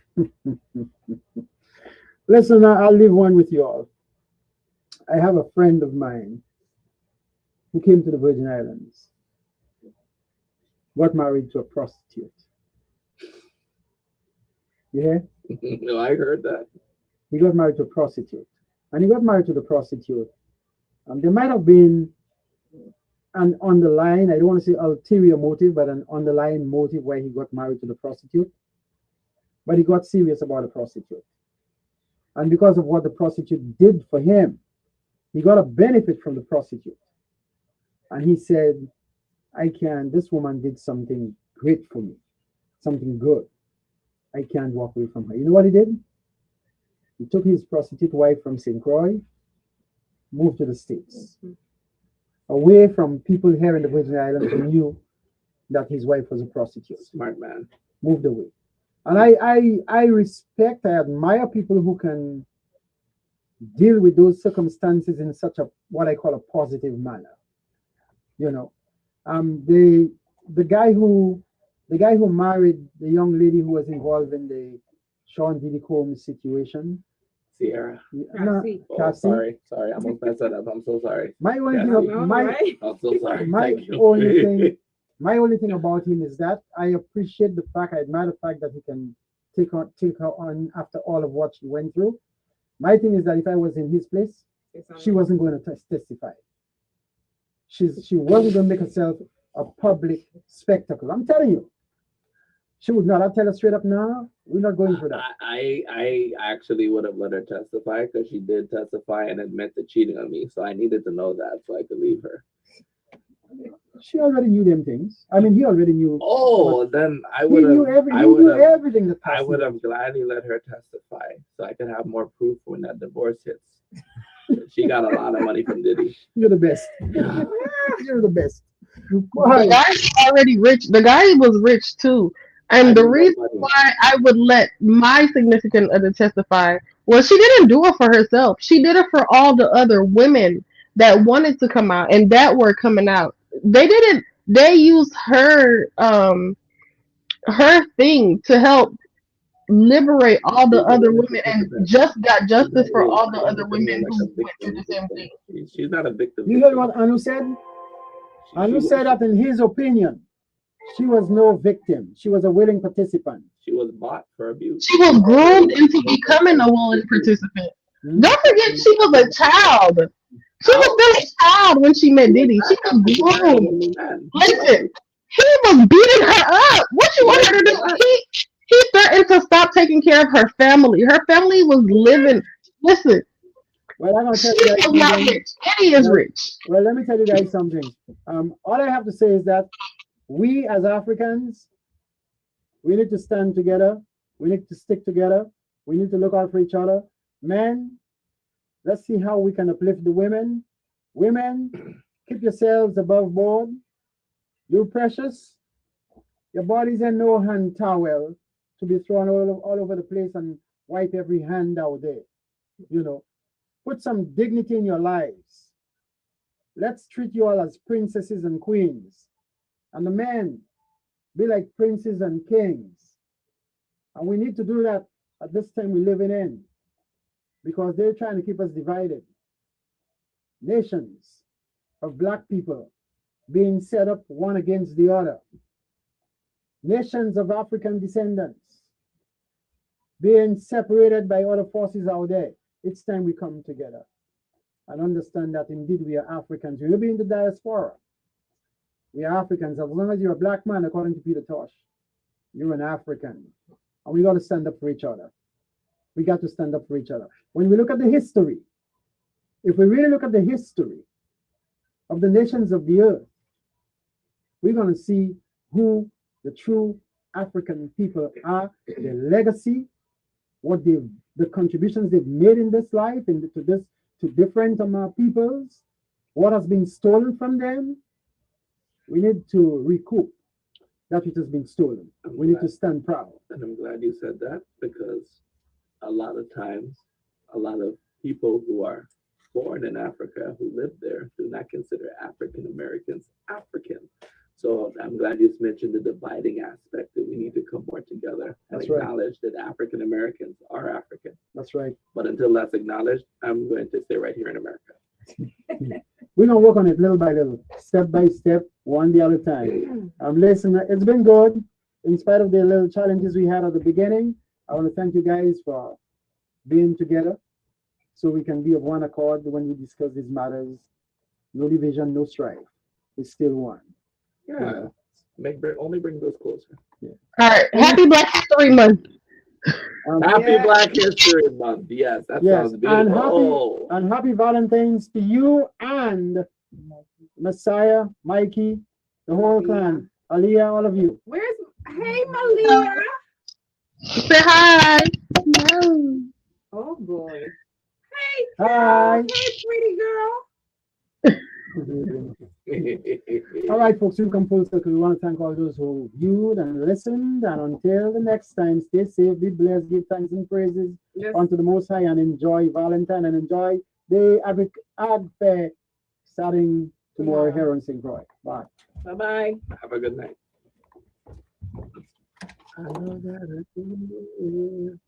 F: Listen, I'll leave one with you all. I have a friend of mine who came to the Virgin Islands, got married to a prostitute. You hear?
C: No, I heard that.
F: He got married to a prostitute. And he got married to the prostitute. There might have been an underlying, I don't want to say ulterior motive, but an underlying motive why he got married to the prostitute. But he got serious about the prostitute. And because of what the prostitute did for him, he got a benefit from the prostitute. And he said, this woman did something great for me, something good. I can't walk away from her. You know what he did? He took his prostitute wife from St. Croix, moved to the States, away from people here in the Virgin Islands who knew that his wife was a prostitute.
C: Smart man.
F: Moved away. And I respect, I admire people who can deal with those circumstances in such a, what I call a positive manner. You know, the guy who married the young lady who was involved in the Sean Diddy Combs situation.
C: Sierra.
B: Cassie.
C: Oh, sorry, I almost messed that up. I'm so sorry.
F: My only thing,
C: I'm so sorry.
F: My only thing about him is that I appreciate the fact, I admire the fact that he can take her on after all of what she went through. My thing is that if I was in his place, she wasn't going to testify. She wasn't going to make herself a public spectacle. I'm telling you. She would not. I'll tell her straight up, no, we're not going for that.
C: I actually would have let her testify, because she did testify and admit to cheating on me. So I needed to know that so I could leave her.
F: She already knew them things. I mean, he already knew.
C: Oh, then I would have.
F: He knew everything that
C: I would have gladly let her testify so I could have more proof when that divorce hits. She got a lot of money from Diddy.
F: You're the best. You're the best.
D: The guy's already rich. The guy was rich too. And the reason why I would let my significant other testify was she didn't do it for herself. She did it for all the other women that wanted to come out and that were coming out. They used her thing to help liberate all the other women and just got justice for all the other women who went through the same thing.
C: She's not a victim.
F: You heard what Anu said? Anu said that in his opinion, she was no victim. She was a willing participant.
C: She was bought for abuse.
D: She was groomed into becoming a willing participant. Don't forget, she was a child. She was still a child when she met Diddy. She was groomed. Listen, he was beating her up. What you want her to do? He threatened to stop taking care of her family. Her family was living. Listen.
F: Well, I'm gonna tell you guys
D: not rich. Diddy is rich.
F: Well, let me tell you guys something. All I have to say is that we as Africans, we need to stand together. We need to stick together. We need to look out for each other. Men, let's see how we can uplift the women. Women, keep yourselves above board. You're precious. Your body's in no hand towel to be thrown all over the place and wipe every hand out there. You know, put some dignity in your lives. let's treat you all as princesses and queens. And the men, be like princes and kings. And we need to do that at this time we're living in because they're trying to keep us divided. Nations of black people being set up one against the other. Nations of African descendants being separated by other forces out there. It's time we come together and understand that indeed we are Africans. We will be in the diaspora. We are Africans. As long as you're a black man, according to Peter Tosh, you're an African. And we got to stand up for each other. We got to stand up for each other. When we look at the history, if we really look at the history of the nations of the earth, we're going to see who the true African people are, their legacy, what the contributions they've made in this life, to different peoples, what has been stolen from them. We need to recoup that which has been stolen. We need to stand proud.
C: And I'm glad you said that because a lot of times, a lot of people who are born in Africa who live there do not consider African Americans African. So I'm glad you mentioned the dividing aspect that we need to come more together and acknowledge that African Americans are African.
F: That's right.
C: But until that's acknowledged, I'm going to stay right here in America.
F: We're going to work on it little by little, step by step, one day at a time. Listen, it's been good. In spite of the little challenges we had at the beginning, I want to thank you guys for being together so we can be of one accord when we discuss these matters. No division, no strife. It's still one.
C: Yeah. Only bring those closer.
F: Yeah.
D: All right. Happy Black History Month.
C: Happy Black History Month. Yes, that sounds beautiful.
F: And happy Valentine's to you and Messiah, Mikey, the whole clan, Aliyah, all of you.
B: Hey, Malia.
D: Say hi. No.
B: Oh boy.
F: Hi.
B: Hey, pretty girl.
F: All right, folks, we come full circle. We want to thank all those who viewed and listened. And until the next time, stay safe, be blessed, give thanks and praises unto the Most High, and enjoy Valentine and enjoy the Ag Fair starting tomorrow here on St. Croix. Bye.
B: Bye-bye.
C: Have a good night. I know that I do.